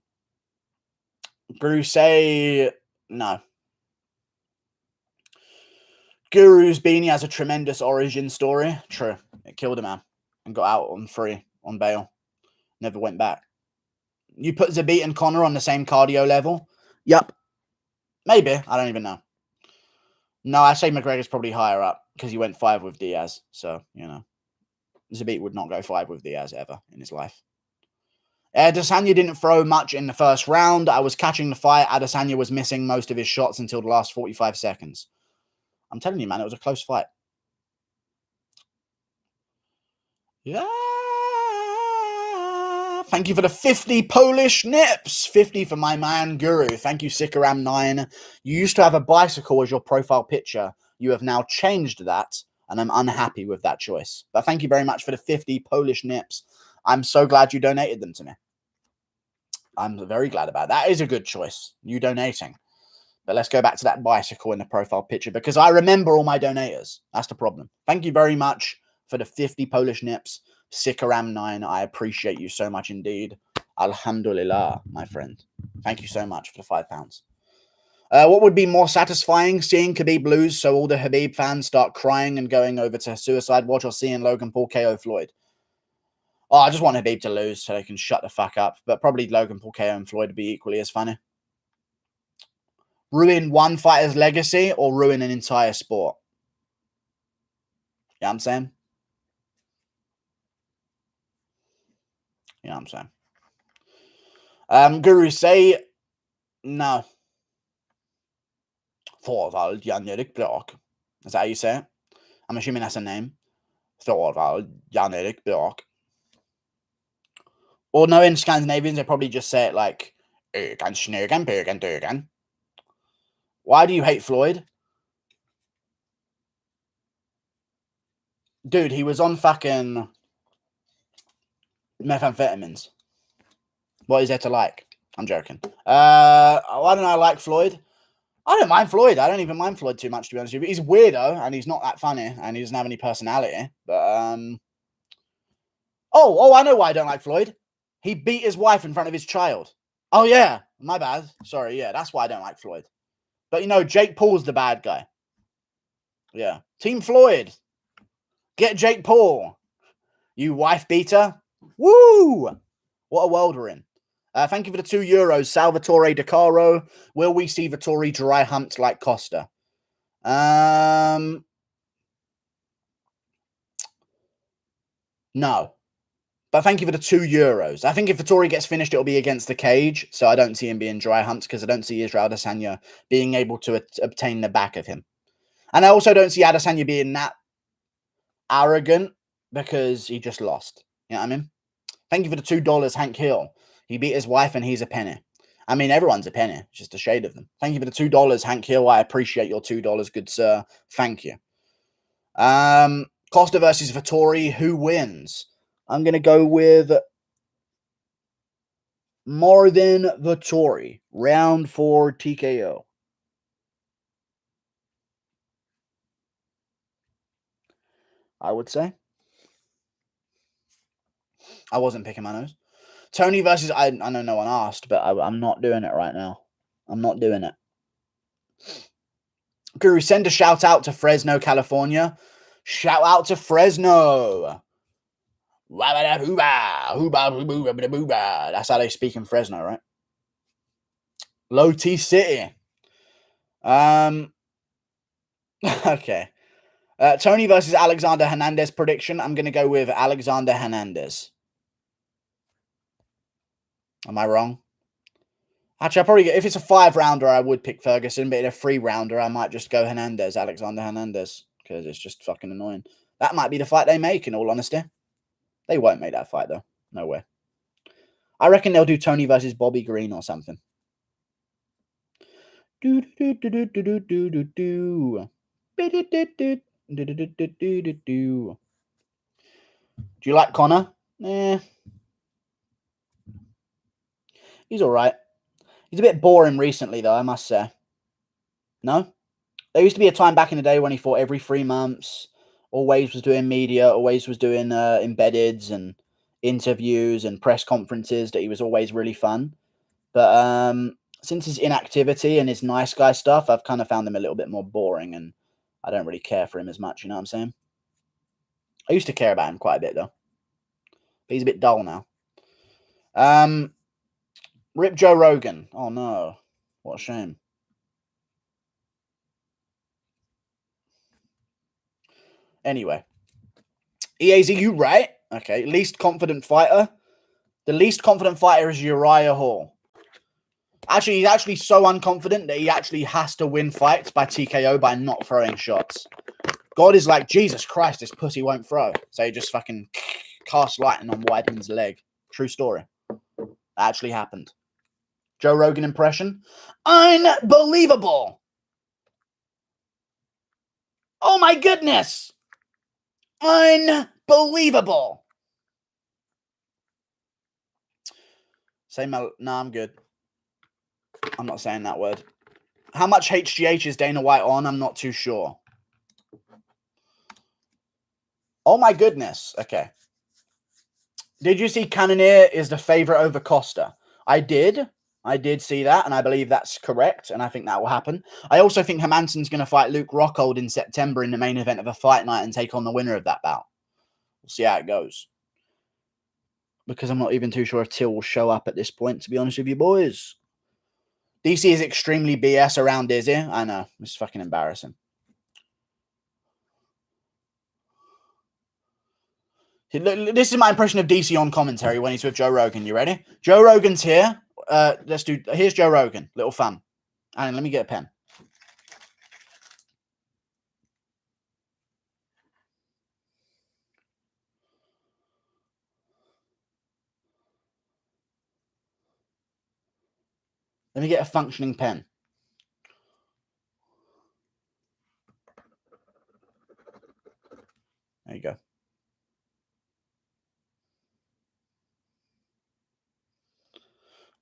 Guru say no. Guru's beanie has a tremendous origin story. True. It killed a man and got out on free, on bail. Never went back. You put Zabit and Connor on the same cardio level? Yup. Maybe. I don't even know. No, I say McGregor's probably higher up because he went 5 with Diaz. So, you know. Zabit would not go 5 with Diaz ever in his life. Adesanya didn't throw much in the first round. I was catching the fight. Adesanya was missing most of his shots until the last 45 seconds. I'm telling you, man, it was a close fight. Yeah. Thank you for the 50 Polish nips. 50 for my man Guru. Thank you, Sikaram9. You used to have a bicycle as your profile picture. You have now changed that, and I'm unhappy with that choice. But thank you very much for the 50 Polish nips. I'm so glad you donated them to me. I'm very glad about that. That is a good choice, you donating. But let's go back to that bicycle in the profile picture because I remember all my donators. That's the problem. Thank you very much for the 50 Polish nips. Sikaram9, I appreciate you so much indeed. Alhamdulillah, my friend. Thank you so much for the £5. What would be more satisfying, seeing Khabib lose so all the Khabib fans start crying and going over to Suicide Watch, or seeing Logan Paul KO Floyd? Oh, I just want Khabib to lose so they can shut the fuck up. But probably Logan Paul KO and Floyd would be equally as funny. Ruin one fighter's legacy or ruin an entire sport? You know what I'm saying? You know what I'm saying? Guru say no. Thorvald Jan-Erik Björk. Is that how you say it? I'm assuming that's a name. Thorvald Jan-Erik Björk. Or no, in Scandinavians, they probably just say it like Ögan, Snögan, Bögan, Dögan. Why do you hate Floyd? Dude, he was on fucking methamphetamines. What is there to like? I'm joking. Why don't I like Floyd? I don't mind Floyd. I don't even mind Floyd too much, to be honest with you. He's a weirdo, and he's not that funny, and he doesn't have any personality. But, Oh, I know why I don't like Floyd. He beat his wife in front of his child. Oh, yeah. My bad. Sorry, yeah. That's why I don't like Floyd. But, you know, Jake Paul's the bad guy. Yeah. Team Floyd. Get Jake Paul. You wife beater. Woo! What a world we're in. Thank you for the €2. Salvatore De Caro. Will we see Vittori dry humped like Costa? No. But thank you for the €2. I think if Vittori gets finished, it'll be against the cage. So I don't see him being dry humped because I don't see Israel Adesanya being able to obtain the back of him. And I also don't see Adesanya being that arrogant because he just lost. You know what I mean? Thank you for the $2, Hank Hill. He beat his wife and he's a penny. I mean, everyone's a penny. It's just a shade of them. Thank you for the $2, Hank Hill. I appreciate your $2, good sir. Thank you. Costa versus Vittori. Who wins? I'm going to go with Marvin Vittori. Round 4 TKO. I would say. I wasn't picking my nose. Tony versus... I know no one asked, but I'm not doing it right now. I'm not doing it. Guru, send a shout out to Fresno, California. Shout out to Fresno. That's how they speak in Fresno, right? Low T City. Okay. Tony versus Alexander Hernandez prediction. I'm going to go with Alexander Hernandez. Am I wrong? Actually, if it's a 5-rounder, I would pick Ferguson, but in a 3-rounder, I might just go Alexander Hernandez, because it's just fucking annoying. That might be the fight they make, in all honesty. They won't make that fight, though. No way. I reckon they'll do Tony versus Bobby Green or something. Do. Do you like Connor? He's all right. He's a bit boring recently, though, I must say. No? There used to be a time back in the day when he fought every 3 months, always was doing media, always was doing embeddeds and interviews and press conferences, that he was always really fun. But since his inactivity and his nice guy stuff, I've kind of found him a little bit more boring, and I don't really care for him as much, you know what I'm saying? I used to care about him quite a bit, though. But he's a bit dull now. Rip Joe Rogan. Oh, no. What a shame. Anyway. EAZ, you right? Okay. Least confident fighter. The least confident fighter is Uriah Hall. Actually, he's actually so unconfident that he actually has to win fights by TKO by not throwing shots. God is like, Jesus Christ, this pussy won't throw. So he just fucking cast lightning on Weidman's leg. True story. That actually happened. Joe Rogan impression. Unbelievable. Oh my goodness. Unbelievable. No, I'm good. I'm not saying that word. How much HGH is Dana White on? I'm not too sure. Oh my goodness. Okay. Did you see Cannonier is the favorite over Costa? I did. I did see that, and I believe that's correct, and I think that will happen. I also think Hermansson's going to fight Luke Rockhold in September in the main event of a fight night and take on the winner of that bout. We'll see how it goes. Because I'm not even too sure if Till will show up at this point, to be honest with you boys. DC is extremely BS around Izzy. I know. It's fucking embarrassing. This is my impression of DC on commentary when he's with Joe Rogan. You ready? Joe Rogan's here. Here's Joe Rogan. Little fun. And let me get a pen. Let me get a functioning pen. There you go.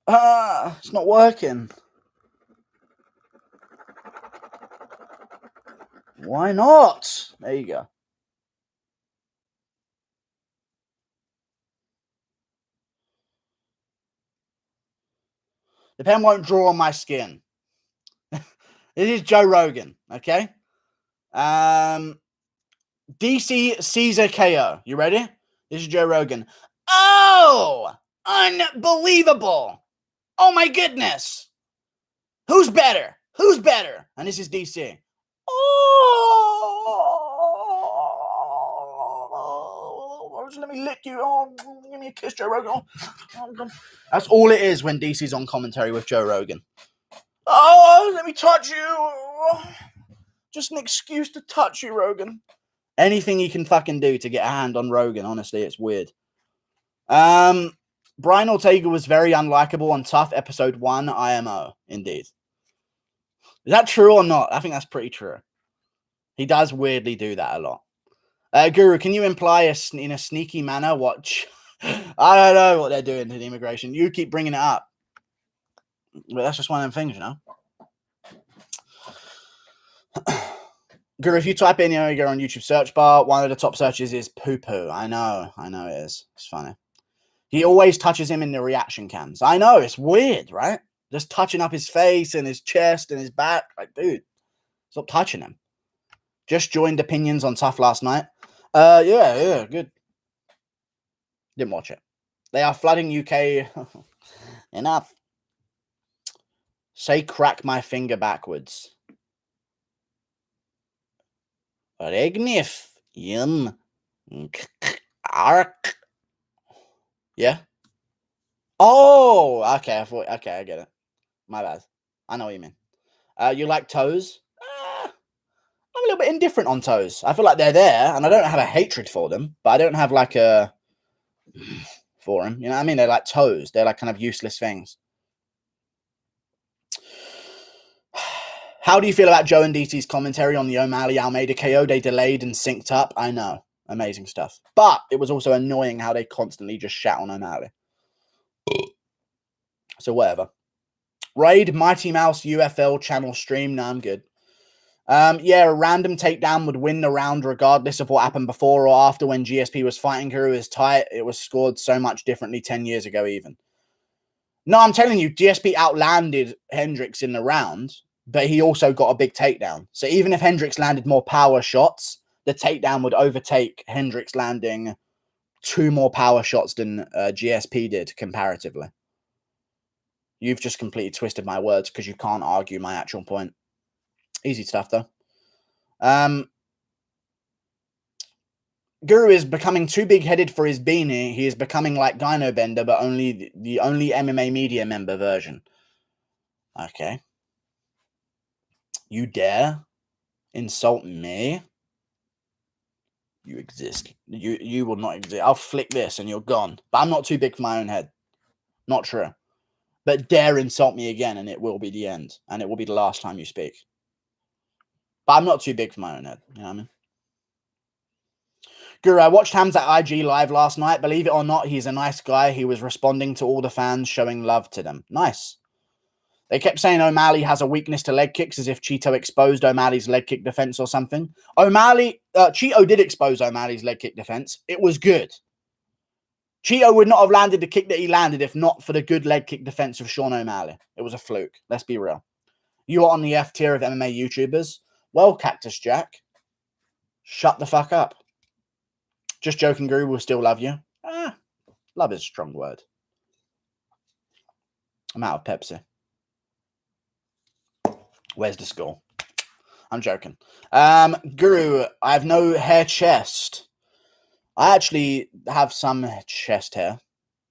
It's not working. Why not? There you go. The pen won't draw on my skin. This is Joe Rogan, okay? DC Caesar KO. You ready? This is Joe Rogan. Oh! Unbelievable! Oh my goodness! Who's better? Who's better? And this is DC. Oh! Let me lick you. Oh, give me a kiss, Joe Rogan. Oh, that's all it is when DC's on commentary with Joe Rogan. Oh, let me touch you. Just an excuse to touch you, Rogan. Anything he can fucking do to get a hand on Rogan, honestly, it's weird. Brian Ortega was very unlikable on Tough Episode 1 IMO, indeed. Is that true or not? I think that's pretty true. He does weirdly do that a lot. Guru, can you imply in a sneaky manner what... I don't know what they're doing to the immigration. You keep bringing it up. But that's just one of them things, you know? Guru, if you type in, you go on YouTube search bar, one of the top searches is poo-poo. I know it is. It's funny. He always touches him in the reaction cams. I know, it's weird, right? Just touching up his face and his chest and his back. Like, dude, stop touching him. Just joined Opinions on Tough last night. Yeah, good. Didn't watch it. They are flooding UK. Enough. Say crack my finger backwards. Regnif. Yum. Ark. Yeah. Oh, okay. Okay, I get it. My bad. I know what you mean. You like toes? I'm a little bit indifferent on toes. I feel like they're there, and I don't have a hatred for them, but I don't have like a for them. You know what I mean? They're like toes. They're like kind of useless things. How do you feel about Joe and DT's commentary on the O'Malley Almeida KO? They delayed and synced up. I know. Amazing stuff. But it was also annoying how they constantly just shat on O'Malley. So whatever. Raid Mighty Mouse UFL channel stream. No, I'm good. Yeah, a random takedown would win the round regardless of what happened before or after. When GSP was fighting Guru is tight. It was scored so much differently 10 years ago even. No, I'm telling you, GSP outlanded Hendricks in the round, but he also got a big takedown. So even if Hendricks landed more power shots, the takedown would overtake Hendricks landing 2 more power shots than GSP did comparatively. You've just completely twisted my words because you can't argue my actual point. Easy stuff, though. Guru is becoming too big-headed for his beanie. He is becoming like Gyno Bender, but only the only MMA media member version. Okay. You dare insult me? You exist. You will not exist. I'll flick this and you're gone. But I'm not too big for my own head. Not true. But dare insult me again and it will be the end. And it will be the last time you speak. But I'm not too big for my own head. You know what I mean? Guru, I watched Hamza at IG live last night. Believe it or not, he's a nice guy. He was responding to all the fans, showing love to them. Nice. They kept saying O'Malley has a weakness to leg kicks as if Cheeto exposed O'Malley's leg kick defense or something. Cheeto did expose O'Malley's leg kick defense. It was good. Cheeto would not have landed the kick that he landed if not for the good leg kick defense of Sean O'Malley. It was a fluke. Let's be real. You are on the F tier of MMA YouTubers. Well, Cactus Jack, shut the fuck up. Just joking, Guru, we'll still love you. Love is a strong word. I'm out of Pepsi. Where's the score? I'm joking. Guru, I have no hair chest. I actually have some chest hair,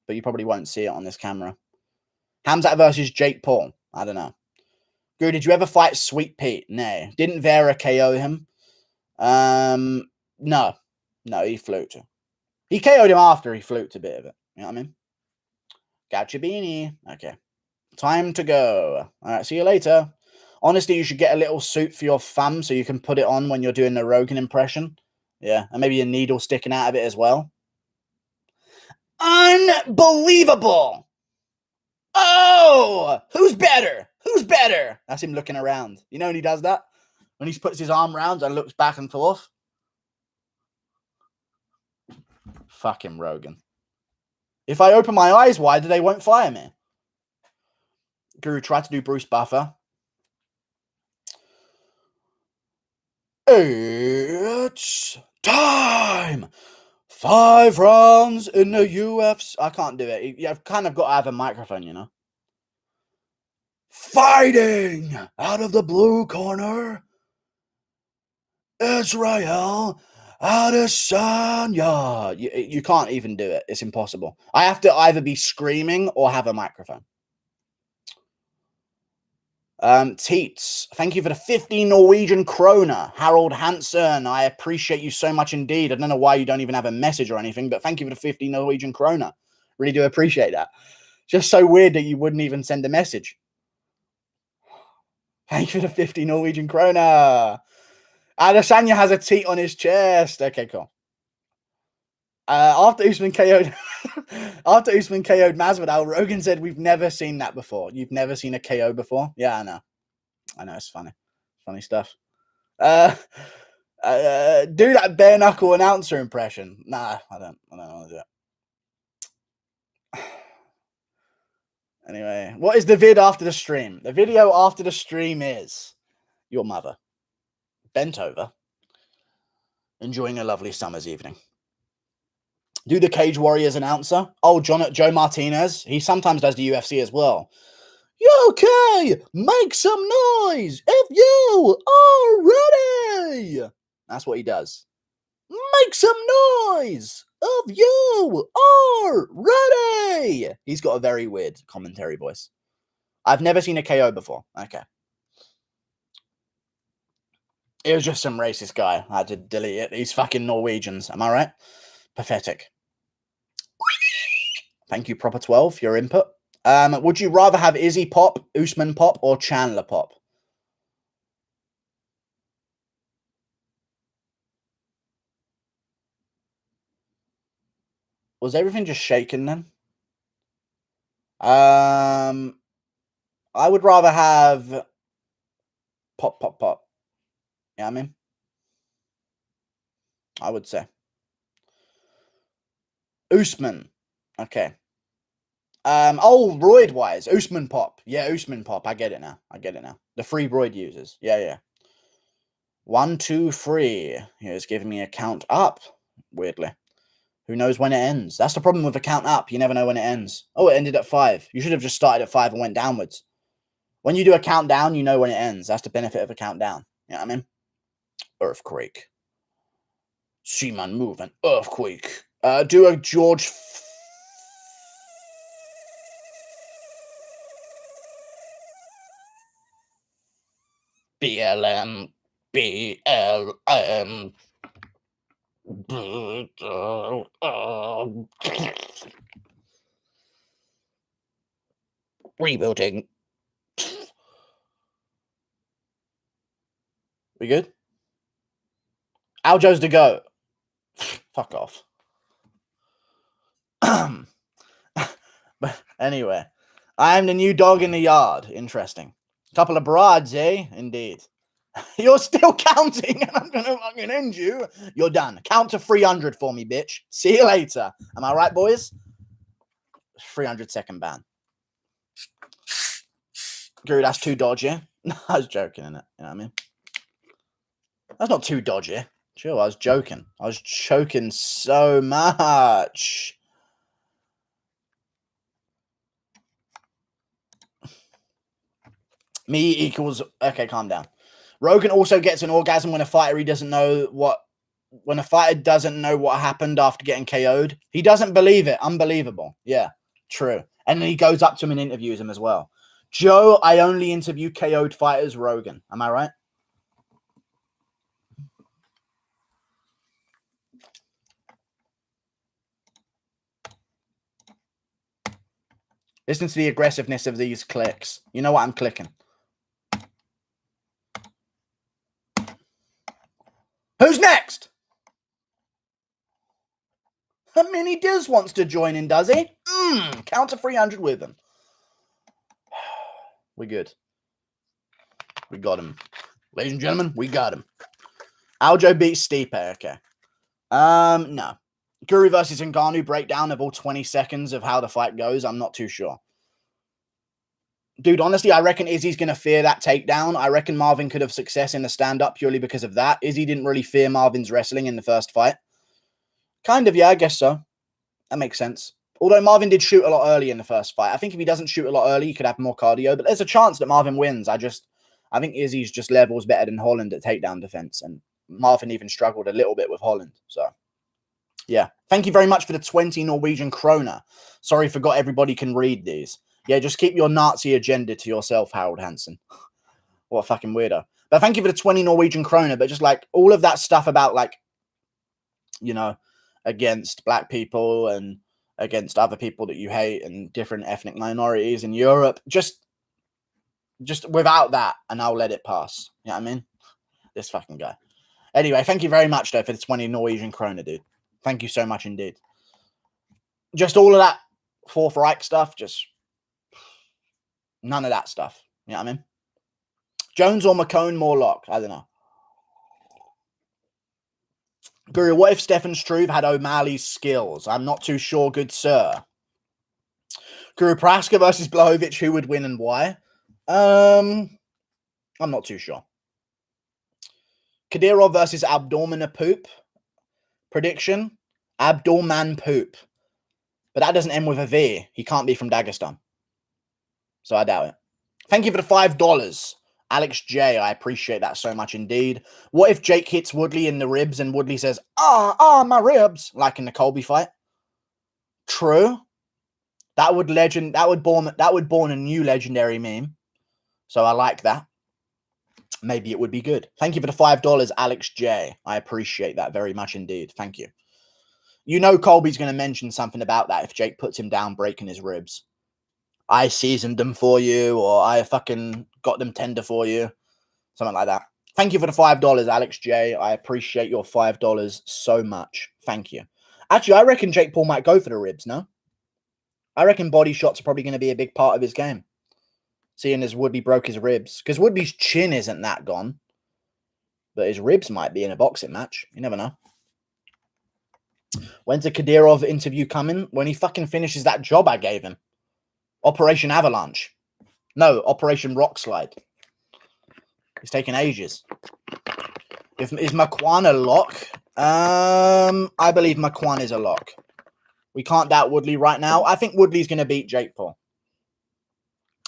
but you probably won't see it on this camera. Hamzat versus Jake Paul. I don't know. Guru, did you ever fight Sweet Pete? No. Didn't Vera KO him? No. No, he fluked. He KO'd him after he fluked a bit of it. You know what I mean? Gotcha beanie. Okay. Time to go. All right, see you later. Honestly, you should get a little suit for your thumb so you can put it on when you're doing the Rogan impression. Yeah, and maybe a needle sticking out of it as well. Unbelievable! Oh! Who's better? Who's better? That's him looking around. You know when he does that? When he puts his arm around and looks back and forth? Fucking Rogan. If I open my eyes wider, they won't fire me. Guru tried to do Bruce Buffer. It's time. 5 rounds in the UFC. I can't do it. You've kind of got to have a microphone, you know. Fighting out of the blue corner, Israel Adesanya. You can't even do it. It's impossible. I have to either be screaming or have a microphone. Teats, thank you for the 50 Norwegian kroner. Harold Hansen, I appreciate you so much indeed. I don't know why you don't even have a message or anything, but thank you for the 50 Norwegian kroner. Really do appreciate that. Just so weird that you wouldn't even send a message. Thank you for the 50 Norwegian kroner. Adesanya has a teat on his chest. Okay, cool. After Usman KO'd Masvidal, Rogan said, we've never seen that before. You've never seen a KO before? Yeah, I know. It's funny. Funny stuff. Do that bare knuckle announcer impression. Nah, I don't want to do it. Anyway, what is the vid after the stream? The video after the stream is your mother bent over, enjoying a lovely summer's evening. Do the Cage Warriors announcer. Oh, Joe Martinez. He sometimes does the UFC as well. Okay, make some noise if you are ready. That's what he does. Make some noise if you are ready. He's got a very weird commentary voice. I've never seen a KO before. Okay. It was just some racist guy. I had to delete it. He's fucking Norwegians. Am I right? Pathetic. Thank you, Proper12, for your input. Would you rather have Izzy pop, Usman pop, or Chandler pop? Was everything just shaking then? I would rather have pop. Yeah, I mean, I would say Usman. Okay. Oh, roid wise, Usman pop. Yeah, Usman pop. I get it now. The free roid users. Yeah. 1, 2, 3. Here's giving me a count up. Weirdly. Who knows when it ends? That's the problem with a count up. You never know when it ends. Oh, it ended at 5. You should have just started at 5 and went downwards. When you do a countdown, you know when it ends. That's the benefit of a countdown. You know what I mean? Earthquake. Seaman move an earthquake. Do a George... BLM. Rebuilding. We good? Aljo's to go. Fuck off. But anyway, I am the new dog in the yard. Interesting. Couple of broads, eh? Indeed. You're still counting, and I'm gonna fucking end you. You're done. Count to 300 for me, bitch. See you later. Am I right, boys? 300-second ban. Guru, that's too dodgy. I was joking, innit? You know what I mean? That's not too dodgy. Chill, I was joking. I was choking so much. Me equals... Okay, calm down. Rogan also gets an orgasm when a fighter doesn't know what happened after getting KO'd. He doesn't believe it. Unbelievable. Yeah, true. And then he goes up to him and interviews him as well. Joe, I only interview KO'd fighters. Rogan. Am I right? Listen to the aggressiveness of these clicks. You know what I'm clicking. Who's next? Mini Diz wants to join in, does he? Count to 300 with him. We good. We got him. Ladies and gentlemen, we got him. Aljo beats Stipe. Okay. No. Guru versus Ngannou breakdown of all 20 seconds of how the fight goes. I'm not too sure. Dude, honestly, I reckon Izzy's going to fear that takedown. I reckon Marvin could have success in the stand-up purely because of that. Izzy didn't really fear Marvin's wrestling in the first fight. Kind of, yeah, I guess so. That makes sense. Although Marvin did shoot a lot early in the first fight. I think if he doesn't shoot a lot early, he could have more cardio. But there's a chance that Marvin wins. I think Izzy's just levels better than Holland at takedown defense. And Marvin even struggled a little bit with Holland. So, yeah. Thank you very much for the 20 Norwegian kroner. Sorry, forgot everybody can read these. Yeah, just keep your Nazi agenda to yourself, Harold Hansen. What a fucking weirdo. But thank you for the 20 Norwegian kroner. But just like all of that stuff about like, you know, against black people and against other people that you hate and different ethnic minorities in Europe, just without that, and I'll let it pass. You know what I mean? This fucking guy. Anyway, thank you very much, though, for the 20 Norwegian kroner, dude. Thank you so much indeed. Just all of that Fourth Reich stuff, just none of that stuff. You know what I mean? Jones or McCone, more lock. I don't know. Guru, what if Stefan Struve had O'Malley's skills? I'm not too sure, good sir. Guru, Praska versus Blachowicz, who would win and why? I'm not too sure. Kadyrov versus Abdulmanapuk. Prediction, Abdulmanapuk. But that doesn't end with a V. He can't be from Dagestan. So I doubt it. Thank you for the $5. Alex J, I appreciate that so much indeed. What if Jake hits Woodley in the ribs and Woodley says, my ribs, like in the Colby fight? True. That would born a new legendary meme. So I like that. Maybe it would be good. Thank you for the $5, Alex J. I appreciate that very much indeed. Thank you. You know Colby's going to mention something about that if Jake puts him down breaking his ribs. I seasoned them for you, or I fucking got them tender for you. Something like that. Thank you for the $5, Alex J. I appreciate your $5 so much. Thank you. Actually, I reckon Jake Paul might go for the ribs, no? I reckon body shots are probably going to be a big part of his game. Seeing as Woodley broke his ribs. Because Woodley's chin isn't that gone. But his ribs might be in a boxing match. You never know. When's the Kadyrov interview coming? When he fucking finishes that job I gave him. Operation Avalanche. No, Operation Rock Slide. It's taking ages. Is Makwan a lock? I believe Makwan is a lock. We can't doubt Woodley right now. I think Woodley's going to beat Jake Paul.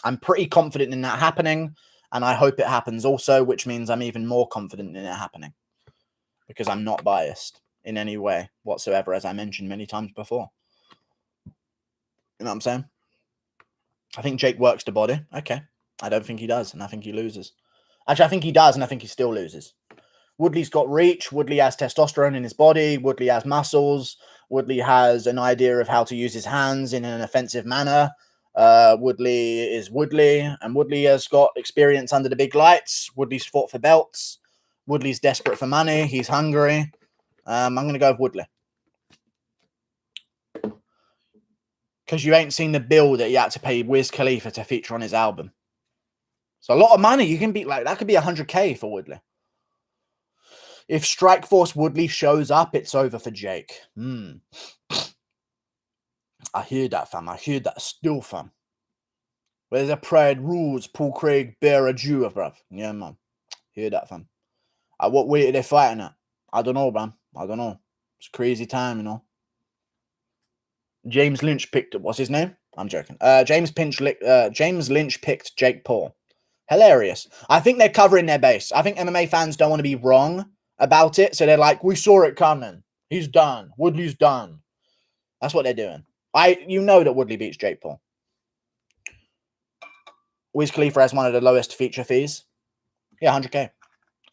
I'm pretty confident in that happening, and I hope it happens also, which means I'm even more confident in it happening because I'm not biased in any way whatsoever, as I mentioned many times before. You know what I'm saying? I think Jake works the body. Okay. I don't think he does, and I think he loses. Actually, I think he does, and I think he still loses. Woodley's got reach. Woodley has testosterone in his body. Woodley has muscles. Woodley has an idea of how to use his hands in an offensive manner. Woodley is Woodley, and Woodley has got experience under the big lights. Woodley's fought for belts. Woodley's desperate for money. He's hungry. I'm going to go with Woodley. Because you ain't seen the bill that he had to pay Wiz Khalifa to feature on his album. So a lot of money. You can beat like that could be 100K for Woodley. If Strikeforce Woodley shows up, it's over for Jake. I hear that, fam. I hear that still, fam. Where's the pride rules? Paul Craig, Bear a Jew, bruv. Yeah, man. Hear that, fam. At what weight are they fighting at? I don't know, man. I don't know. It's a crazy time, you know. James Lynch picked... What's his name? I'm joking. James Lynch picked Jake Paul. Hilarious. I think they're covering their base. I think MMA fans don't want to be wrong about it. So they're like, we saw it coming. He's done. Woodley's done. That's what they're doing. You know that Woodley beats Jake Paul. Wiz Khalifa has one of the lowest feature fees. Yeah, 100K.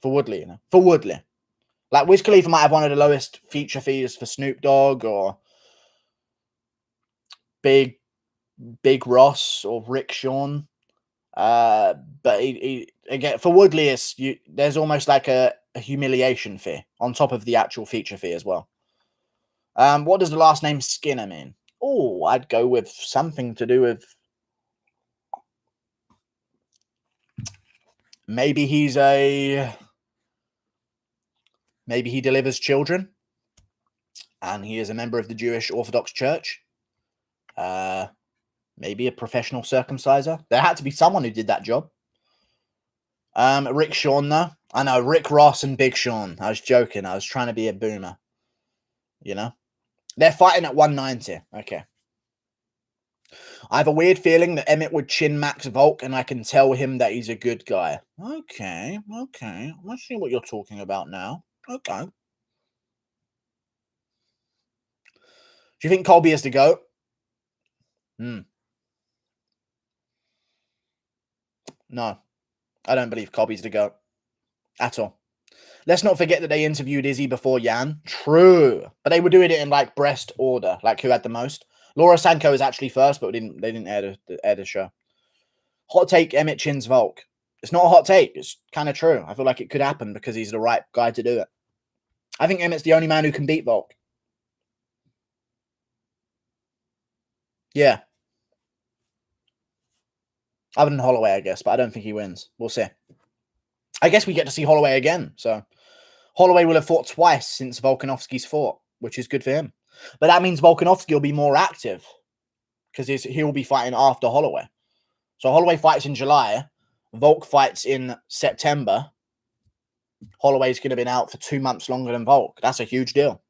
For Woodley, you know. For Woodley. Like, Wiz Khalifa might have one of the lowest feature fees for Snoop Dogg or Big Ross or Rick Shawn. But he again, for Woodley, there's almost like a humiliation fee on top of the actual feature fee as well. What does the last name Skinner mean? Oh, I'd go with something to do with maybe he delivers children and he is a member of the Jewish Orthodox Church. Maybe a professional circumciser. There had to be someone who did that job. Rick Shawn, though. I know, Rick Ross and Big Sean. I was joking. I was trying to be a boomer. You know? They're fighting at 190. Okay. I have a weird feeling that Emmett would chin Max Volk, and I can tell him that he's a good guy. Okay. Let's see what you're talking about now. Okay. Do you think Colby is the GOAT? No. I don't believe Colby's the GOAT. At all. Let's not forget that they interviewed Izzy before Jan. True. But they were doing it in, like, breast order. Like, who had the most. Laura Sanko is actually first, but they didn't air the show. Hot take, Emmett chins Volk. It's not a hot take. It's kind of true. I feel like it could happen because he's the right guy to do it. I think Emmett's the only man who can beat Volk. Yeah. Other than Holloway, I guess, but I don't think he wins. We'll see. I guess we get to see Holloway again, so Holloway will have fought twice since Volkanovski's fought, which is good for him. But that means Volkanovski will be more active because he'll be fighting after Holloway. So Holloway fights in July. Volk fights in September. Holloway's going to be out for 2 months longer than Volk. That's a huge deal.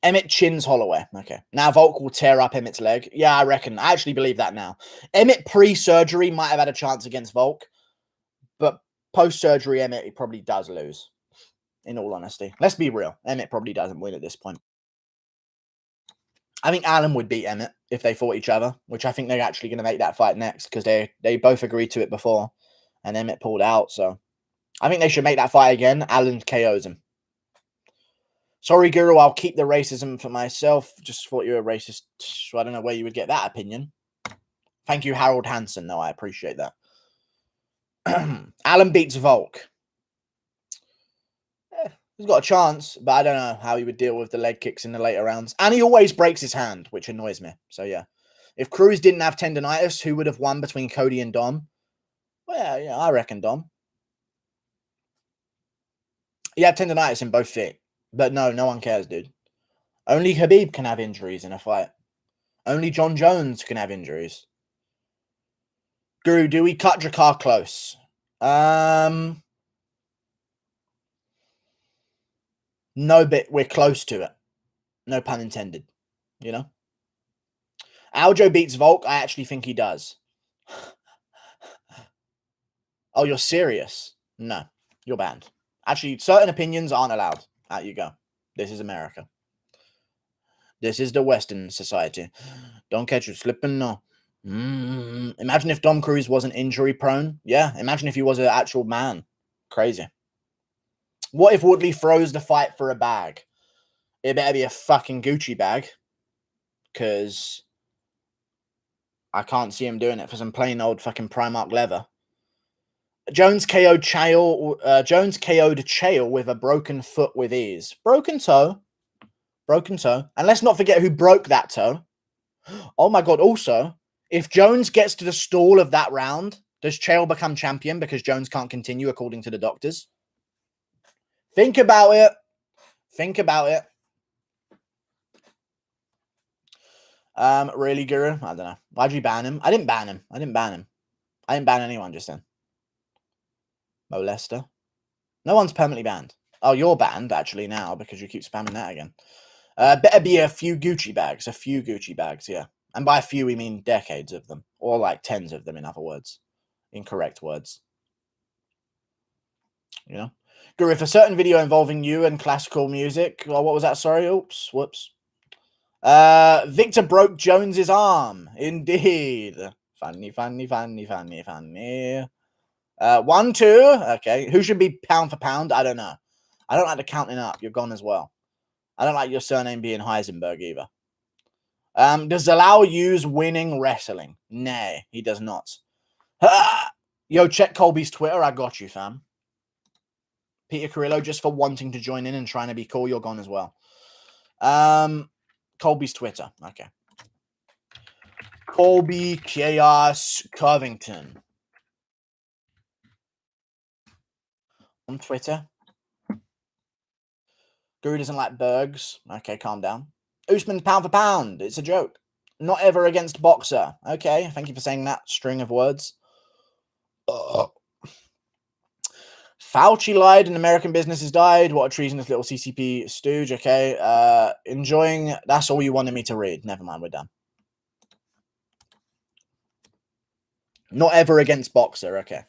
Emmett chins Holloway. Okay. Now Volk will tear up Emmett's leg. Yeah, I reckon. I actually believe that now. Emmett pre-surgery might have had a chance against Volk. But post-surgery, Emmett, he probably does lose. In all honesty. Let's be real. Emmett probably doesn't win at this point. I think Allen would beat Emmett if they fought each other, which I think they're actually going to make that fight next because they both agreed to it before. And Emmett pulled out, so I think they should make that fight again. Allen KOs him. Sorry, Guru, I'll keep the racism for myself. Just thought you were racist, so I don't know where you would get that opinion. Thank you, Harold Hansen, though. I appreciate that. Allen beats Volk. He's got a chance, but I don't know how he would deal with the leg kicks in the later rounds. And he always breaks his hand, which annoys me. So, yeah. If Cruz didn't have tendonitis, who would have won between Cody and Dom? Well, yeah, I reckon Dom. He had tendonitis in both feet. But no one cares, dude. Only Khabib can have injuries in a fight. Only John Jones can have injuries. Guru, do we cut Jakar close? No, but we're close to it. No pun intended. You know? Aljo beats Volk. I actually think he does. Oh, you're serious? No, you're banned. Actually, certain opinions aren't allowed. Out you go. This is America. This is the Western society. Don't catch you slipping, no. Imagine if Dom Cruz wasn't injury prone. Yeah, imagine if he was an actual man. Crazy. What if Woodley throws the fight for a bag? It better be a fucking Gucci bag. Because I can't see him doing it for some plain old fucking Primark leather. Jones KO'd Chael with a broken foot with ease. Broken toe. Broken toe. And let's not forget who broke that toe. Oh my God. Also, if Jones gets to the stall of that round, does Chael become champion because Jones can't continue according to the doctors? Think about it. Think about it. Really, Guru? I don't know. Why'd you ban him? I didn't ban him. I didn't ban anyone just then. Molester. No one's permanently banned. Oh, you're banned, actually, now, because you keep spamming that again. Better be a few Gucci bags. A few Gucci bags, yeah. And by a few, we mean decades of them. Or like tens of them, in other words. Incorrect words. You know? Guru, if a certain video involving you and classical music... Oh, what was that? Sorry. Oops. Whoops. Victor broke Jones's arm. Indeed. Funny. 1, 2. Okay. Who should be pound for pound? I don't know. I don't like the counting up. You're gone as well. I don't like your surname being Heisenberg either. Does Zalal use winning wrestling? Nay, he does not. Yo, check Colby's Twitter. I got you, fam. Peter Carrillo, just for wanting to join in and trying to be cool, you're gone as well. Colby's Twitter. Okay. Colby Chaos Covington. On Twitter. Guru doesn't like Bergs. Okay, calm down. Usman pound for pound. It's a joke. Not ever against boxer. Okay, thank you for saying that string of words. Fauci lied and American business has died. What a treasonous little CCP stooge. Okay, enjoying. That's all you wanted me to read. Never mind, we're done. Not ever against boxer. Okay.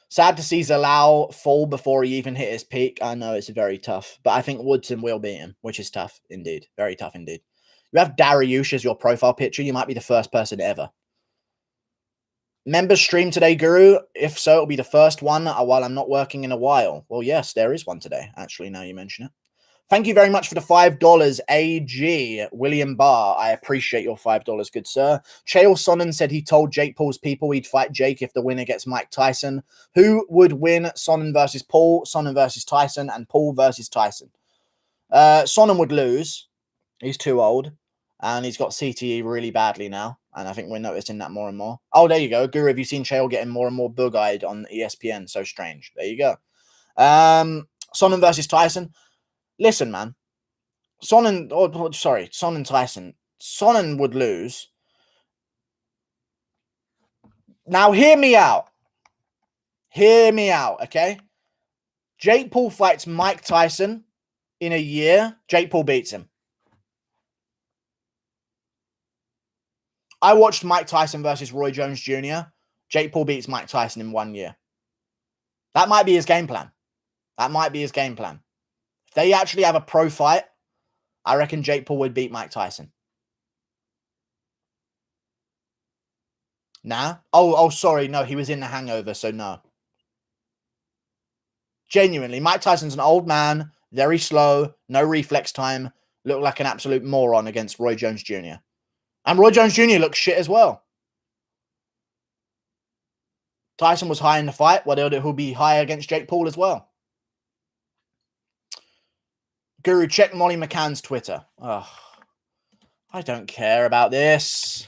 Sad to see Zalal fall before he even hit his peak. I know it's very tough, but I think Woodson will beat him, which is tough indeed. Very tough indeed. You have Dariush as your profile picture. You might be the first person ever. Members stream today, Guru? If so, it'll be the first one while I'm not working in a while. Well, yes, there is one today, actually, now you mention it. Thank you very much for the $5, AG William Barr. I appreciate your $5, good sir. Chael Sonnen said he told Jake Paul's people he'd fight Jake if the winner gets Mike Tyson. Who would win Sonnen versus Paul, Sonnen versus Tyson, and Paul versus Tyson? Sonnen would lose. He's too old. And he's got CTE really badly now. And I think we're noticing that more and more. Oh, there you go. Guru, have you seen Chael getting more and more bug-eyed on ESPN? So strange. There you go. Sonnen versus Tyson. Listen, man. Sonnen and Tyson. Sonnen would lose. Now, hear me out. Hear me out, okay? Jake Paul fights Mike Tyson in a year. Jake Paul beats him. I watched Mike Tyson versus Roy Jones Jr. Jake Paul beats Mike Tyson in 1 year. That might be his game plan. That might be his game plan. If they actually have a pro fight, I reckon Jake Paul would beat Mike Tyson. Nah? Oh, sorry. No, he was in The Hangover, so no. Genuinely, Mike Tyson's an old man, very slow, no reflex time, looked like an absolute moron against Roy Jones Jr. And Roy Jones Jr. looks shit as well. Tyson was high in the fight. Well, he'll be high against Jake Paul as well. Guru, check Molly McCann's Twitter. Ugh. I don't care about this.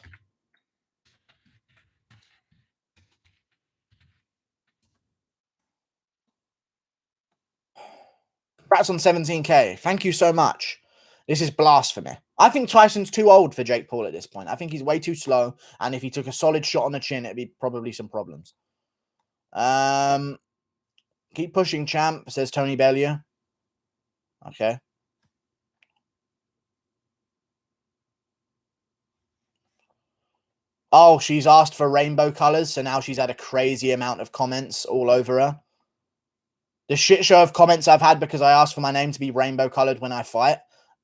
Congrats on 17K. Thank you so much. This is blasphemy. I think Tyson's too old for Jake Paul at this point. I think he's way too slow. And if he took a solid shot on the chin, it'd be probably some problems. Keep pushing, champ, says Tony Bellier. Okay. Oh, she's asked for rainbow colors, so now she's had a crazy amount of comments all over her. The shit show of comments I've had because I asked for my name to be rainbow colored when I fight.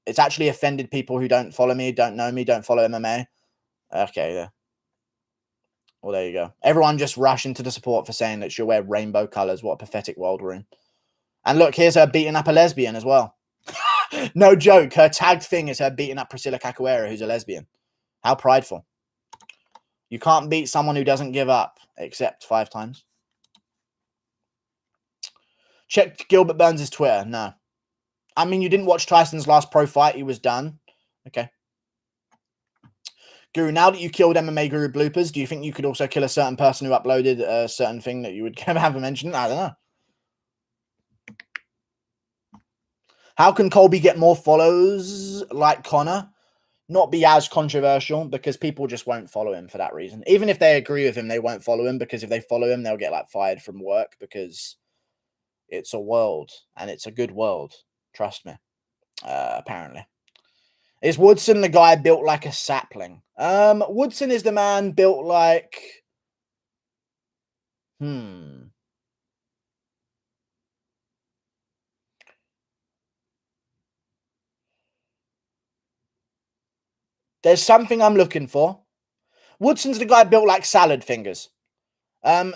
It's actually offended people who don't follow me, don't know me, don't follow MMA. Okay, yeah. Well, there you go. Everyone just rush into the support for saying that she'll wear rainbow colors. What a pathetic world we're in. And look, here's her beating up a lesbian as well. No joke. Her tagged thing is her beating up Priscilla Capoeira, who's a lesbian. How prideful. You can't beat someone who doesn't give up, except 5 times. Check Gilbert Burns' Twitter. No. I mean, you didn't watch Tyson's last pro fight. He was done. Okay. Guru, now that you killed MMA Guru bloopers, do you think you could also kill a certain person who uploaded a certain thing that you would have mentioned? I don't know. How can Colby get more follows like Connor? Not be as controversial because people just won't follow him for that reason. Even if they agree with him, they won't follow him because if they follow him, they'll get like fired from work because it's a world and it's a good world. Trust me. Apparently. Is Woodson the guy built like a sapling? Woodson is the man built like... There's something I'm looking for. Woodson's the guy built like salad fingers. Prime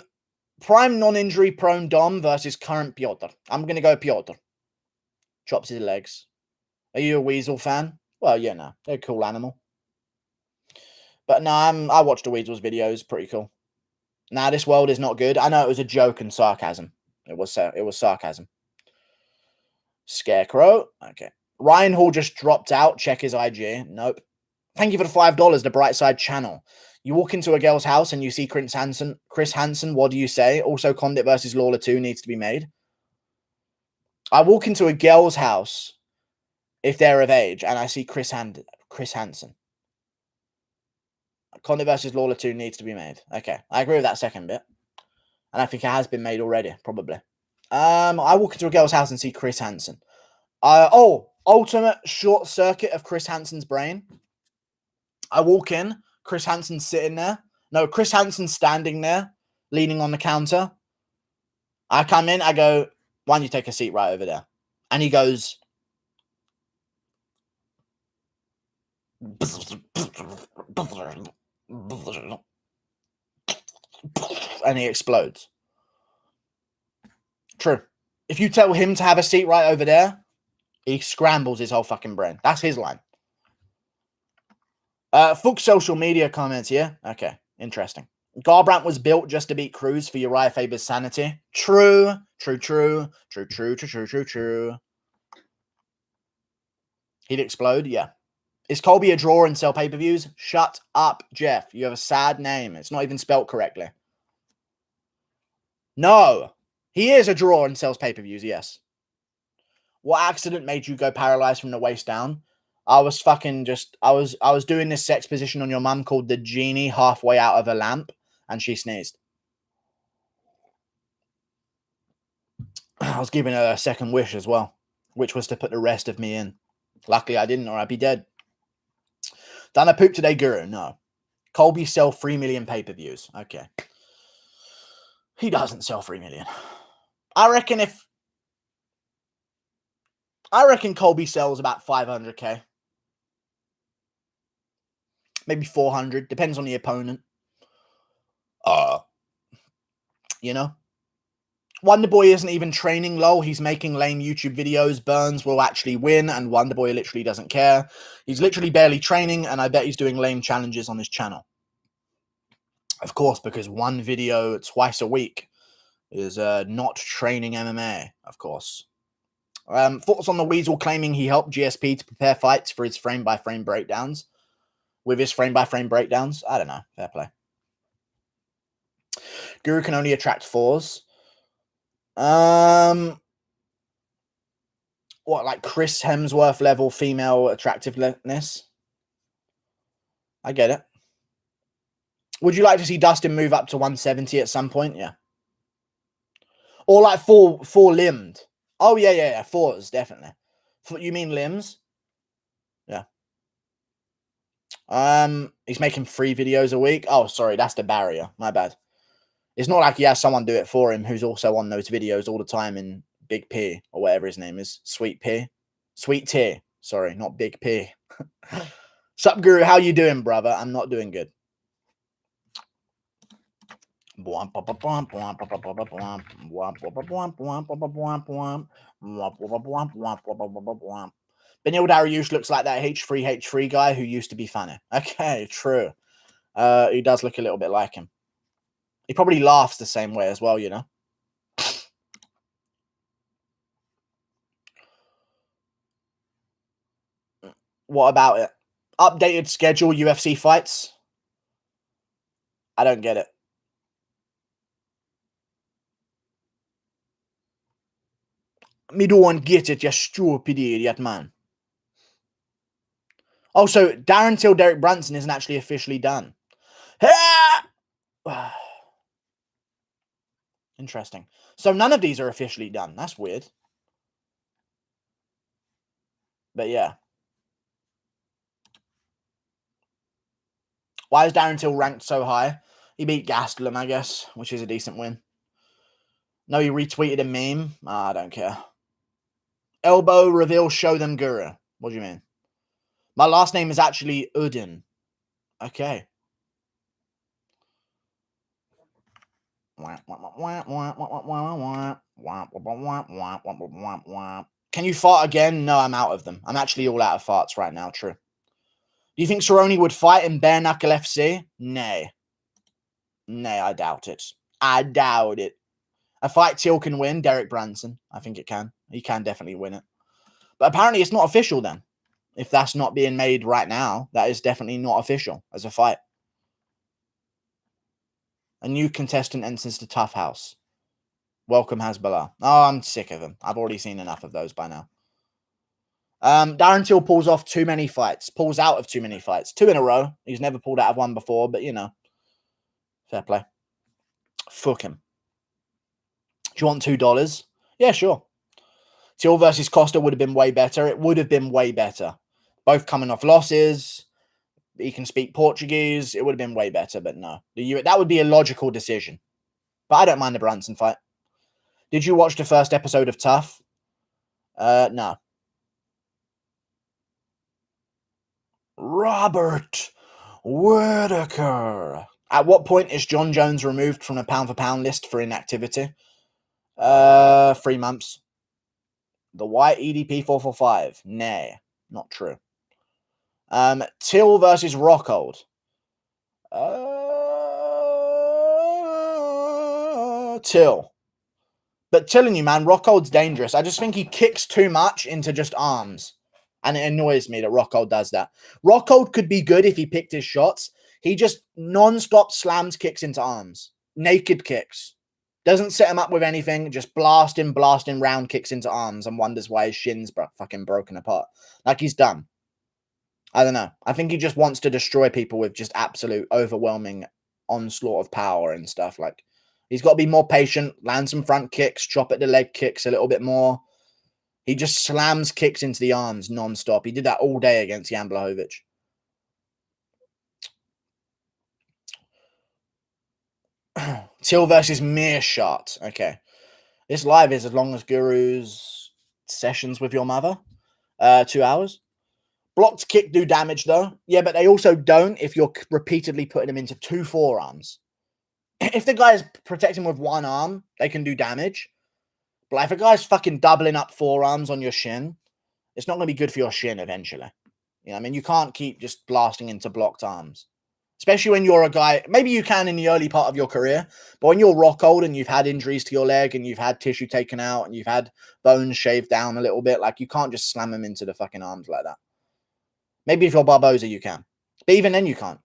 non-injury prone Dom versus current Piotr. I'm going to go Piotr. Chops his legs. Are you a Weasel fan? Well, yeah, no. They're a cool animal. But no, I watched the Weasel's videos. Pretty cool. Nah, this world is not good. I know it was a joke and sarcasm. It was sarcasm. Scarecrow. Okay. Ryan Hall just dropped out. Check his IG. Nope. Thank you for the $5, the Bright Side channel. You walk into a girl's house and you see Chris Hansen. What do you say? Also, Condit versus Lawler 2 needs to be made. I walk into a girl's house, if they're of age, and I see Chris Hansen. Condit versus Lawler 2 needs to be made. Okay, I agree with that second bit. And I think it has been made already, probably. I walk into a girl's house and see Chris Hansen. Ultimate short circuit of Chris Hansen's brain. I walk in, Chris Hansen's sitting there. No, Chris Hansen's standing there, leaning on the counter. I come in, I go, why don't you take a seat right over there? And he goes... and he explodes. True. If you tell him to have a seat right over there, he scrambles his whole fucking brain. That's his line. Fuck social media comments here. Okay, interesting. Garbrandt was built just to beat Cruz for Uriah Faber's sanity. True. He'd explode, yeah. Is Colby a draw and sell pay-per-views? Shut up, Jeff. You have a sad name. It's not even spelt correctly. No. He is a drawer and sells pay-per-views, yes. What accident made you go paralyzed from the waist down? I was fucking just... I was doing this sex position on your mum called the genie halfway out of a lamp, and she sneezed. I was giving her a second wish as well, which was to put the rest of me in. Luckily, I didn't, or I'd be dead. Done a poop today, Guru? No. Colby sell 3 million pay-per-views. Okay. He doesn't sell 3 million. I reckon Colby sells about 500k. Maybe 400. Depends on the opponent. You know? Wonderboy isn't even training, lol. He's making lame YouTube videos. Burns will actually win, and Wonderboy literally doesn't care. He's literally barely training, and I bet he's doing lame challenges on his channel. Of course, because one video twice a week is not training MMA, of course. Thoughts on the Weasel claiming he helped GSP to prepare fights for his frame-by-frame breakdowns? With his frame-by-frame breakdowns? I don't know. Fair play. Guru can only attract 4s. What, like Chris Hemsworth level female attractiveness? I get it. Would you like to see Dustin move up to 170 at some point? Yeah. Or like four-limbed. Oh, yeah. 4s, definitely. You mean limbs? Yeah. He's making 3 videos a week. Oh, sorry, that's the barrier. My bad. It's not like he has someone do it for him who's also on those videos all the time in Big P or whatever his name is. Sweet P. Sweet T. Sorry, not Big P. Sup, Guru? How you doing, brother? I'm not doing good. Benil Dariush looks like that H3H3 guy who used to be funny. Okay, true. He does look a little bit like him. He probably laughs the same way as well, you know. What about it? Updated schedule UFC fights? I don't get it. Me don't get it, you stupid idiot, man. Also, Darren till Derek Brunson isn't actually officially done. Interesting. So none of these are officially done. That's weird. But yeah. Why is Darren Till ranked so high? He beat Gastelum, I guess, which is a decent win. No, he retweeted a meme. I don't care. Elbow reveal, show them Guru. What do you mean? My last name is actually Udin. Okay. Can you fart again? No, I'm out of them. I'm actually all out of farts right now, true. Do you think Cerrone would fight in Bare Knuckle FC? Nay. Nay, I doubt it. I doubt it. A fight Till can win, Derek Brunson. I think it can. He can definitely win it. But apparently it's not official then. If that's not being made right now, that is definitely not official as a fight. A new contestant enters the Tough House. Welcome Hasbullah. Oh, I'm sick of them. I've already seen enough of those by now. Darren Till pulls off too many fights. Pulls out of too many fights. 2 in a row. He's never pulled out of one before, but you know. Fair play. Fuck him. Do you want $2? Yeah, sure. Till versus Costa would have been way better. It would have been way better. Both coming off losses. He can speak Portuguese. It would have been way better, but no. That would be a logical decision. But I don't mind the Brunson fight. Did you watch the first episode of Tough? No. Robert Whittaker. At what point is John Jones removed from the pound-for-pound list for inactivity? 3 months. The white EDP 445. Nay, not true. Till versus Rockhold. Till. But telling you, man, Rockhold's dangerous. I just think he kicks too much into just arms. And it annoys me that Rockhold does that. Rockhold could be good if he picked his shots. He just non-stop slams kicks into arms. Naked kicks. Doesn't set him up with anything. Just blasting round kicks into arms and wonders why his shins fucking broken apart. Like he's done. I don't know. I think he just wants to destroy people with just absolute overwhelming onslaught of power and stuff. Like he's got to be more patient, land some front kicks, chop at the leg kicks a little bit more. He just slams kicks into the arms non-stop. He did that all day against Jan Blachowicz. Till versus Mearshot. Okay. This live is as long as Guru's sessions with your mother. 2 hours. Blocked kick do damage, though. Yeah, but they also don't if you're repeatedly putting them into 2 forearms. If the guy is protecting with 1 arm, they can do damage. But if a guy's fucking doubling up forearms on your shin, it's not going to be good for your shin eventually. You know what I mean? You can't keep just blasting into blocked arms. Especially when you're a guy, maybe you can in the early part of your career, but when you're rock old and you've had injuries to your leg and you've had tissue taken out and you've had bones shaved down a little bit, like you can't just slam them into the fucking arms like that. Maybe if you're Barboza, you can. But even then, you can't.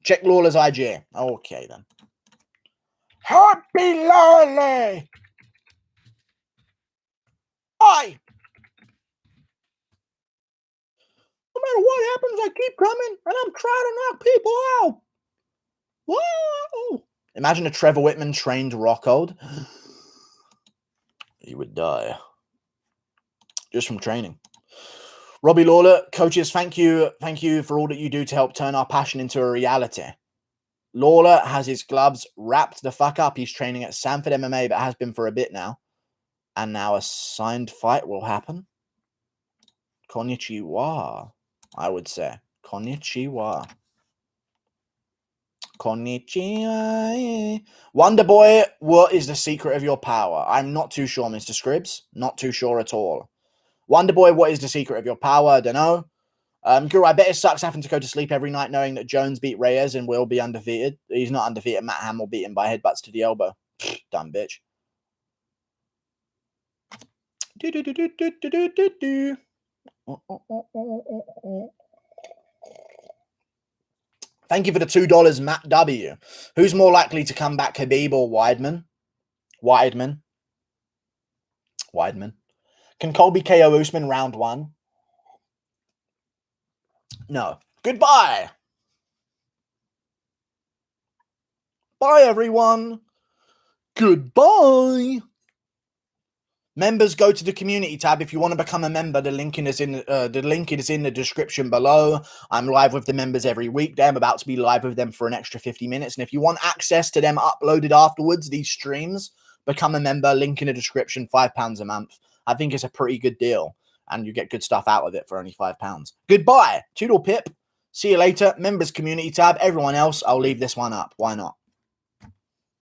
Check Lawler's IG. Okay, then. Happy Lawler! Hi! No matter what happens, I keep coming, and I'm trying to knock people out. Whoa! Imagine a Trevor Whitman trained Rockhold. He would die. Just from training. Robbie Lawler, coaches, thank you for all that you do to help turn our passion into a reality. Lawler has his gloves wrapped the fuck up. He's training at Sanford MMA, but has been for a bit now. And now a signed fight will happen. Konnichiwa, I would say. Konnichiwa. Konnichiwa. Wonder Boy, what is the secret of your power? I'm not too sure, Mr. Scribbs. Not too sure at all. Wonder Boy, what is the secret of your power? I don't know. Guru, I bet it sucks having to go to sleep every night knowing that Jones beat Reyes and will be undefeated. He's not undefeated. Matt Hamill beat him by headbutts to the elbow. Dumb bitch. Thank you for the $2, Matt W. Who's more likely to come back, Khabib or Weidman? Weidman. Can Colby KO Usman round 1? No. Goodbye. Bye, everyone. Goodbye. Members, go to the community tab if you want to become a member. The link is in the description below. I'm live with the members every weekday. I'm about to be live with them for an extra 50 minutes. And if you want access to them uploaded afterwards, these streams, become a member. Link in the description. £5 a month. I think it's a pretty good deal, and you get good stuff out of it for only £5. Goodbye. Toodle pip. See you later. Members community tab. Everyone else, I'll leave this one up. Why not?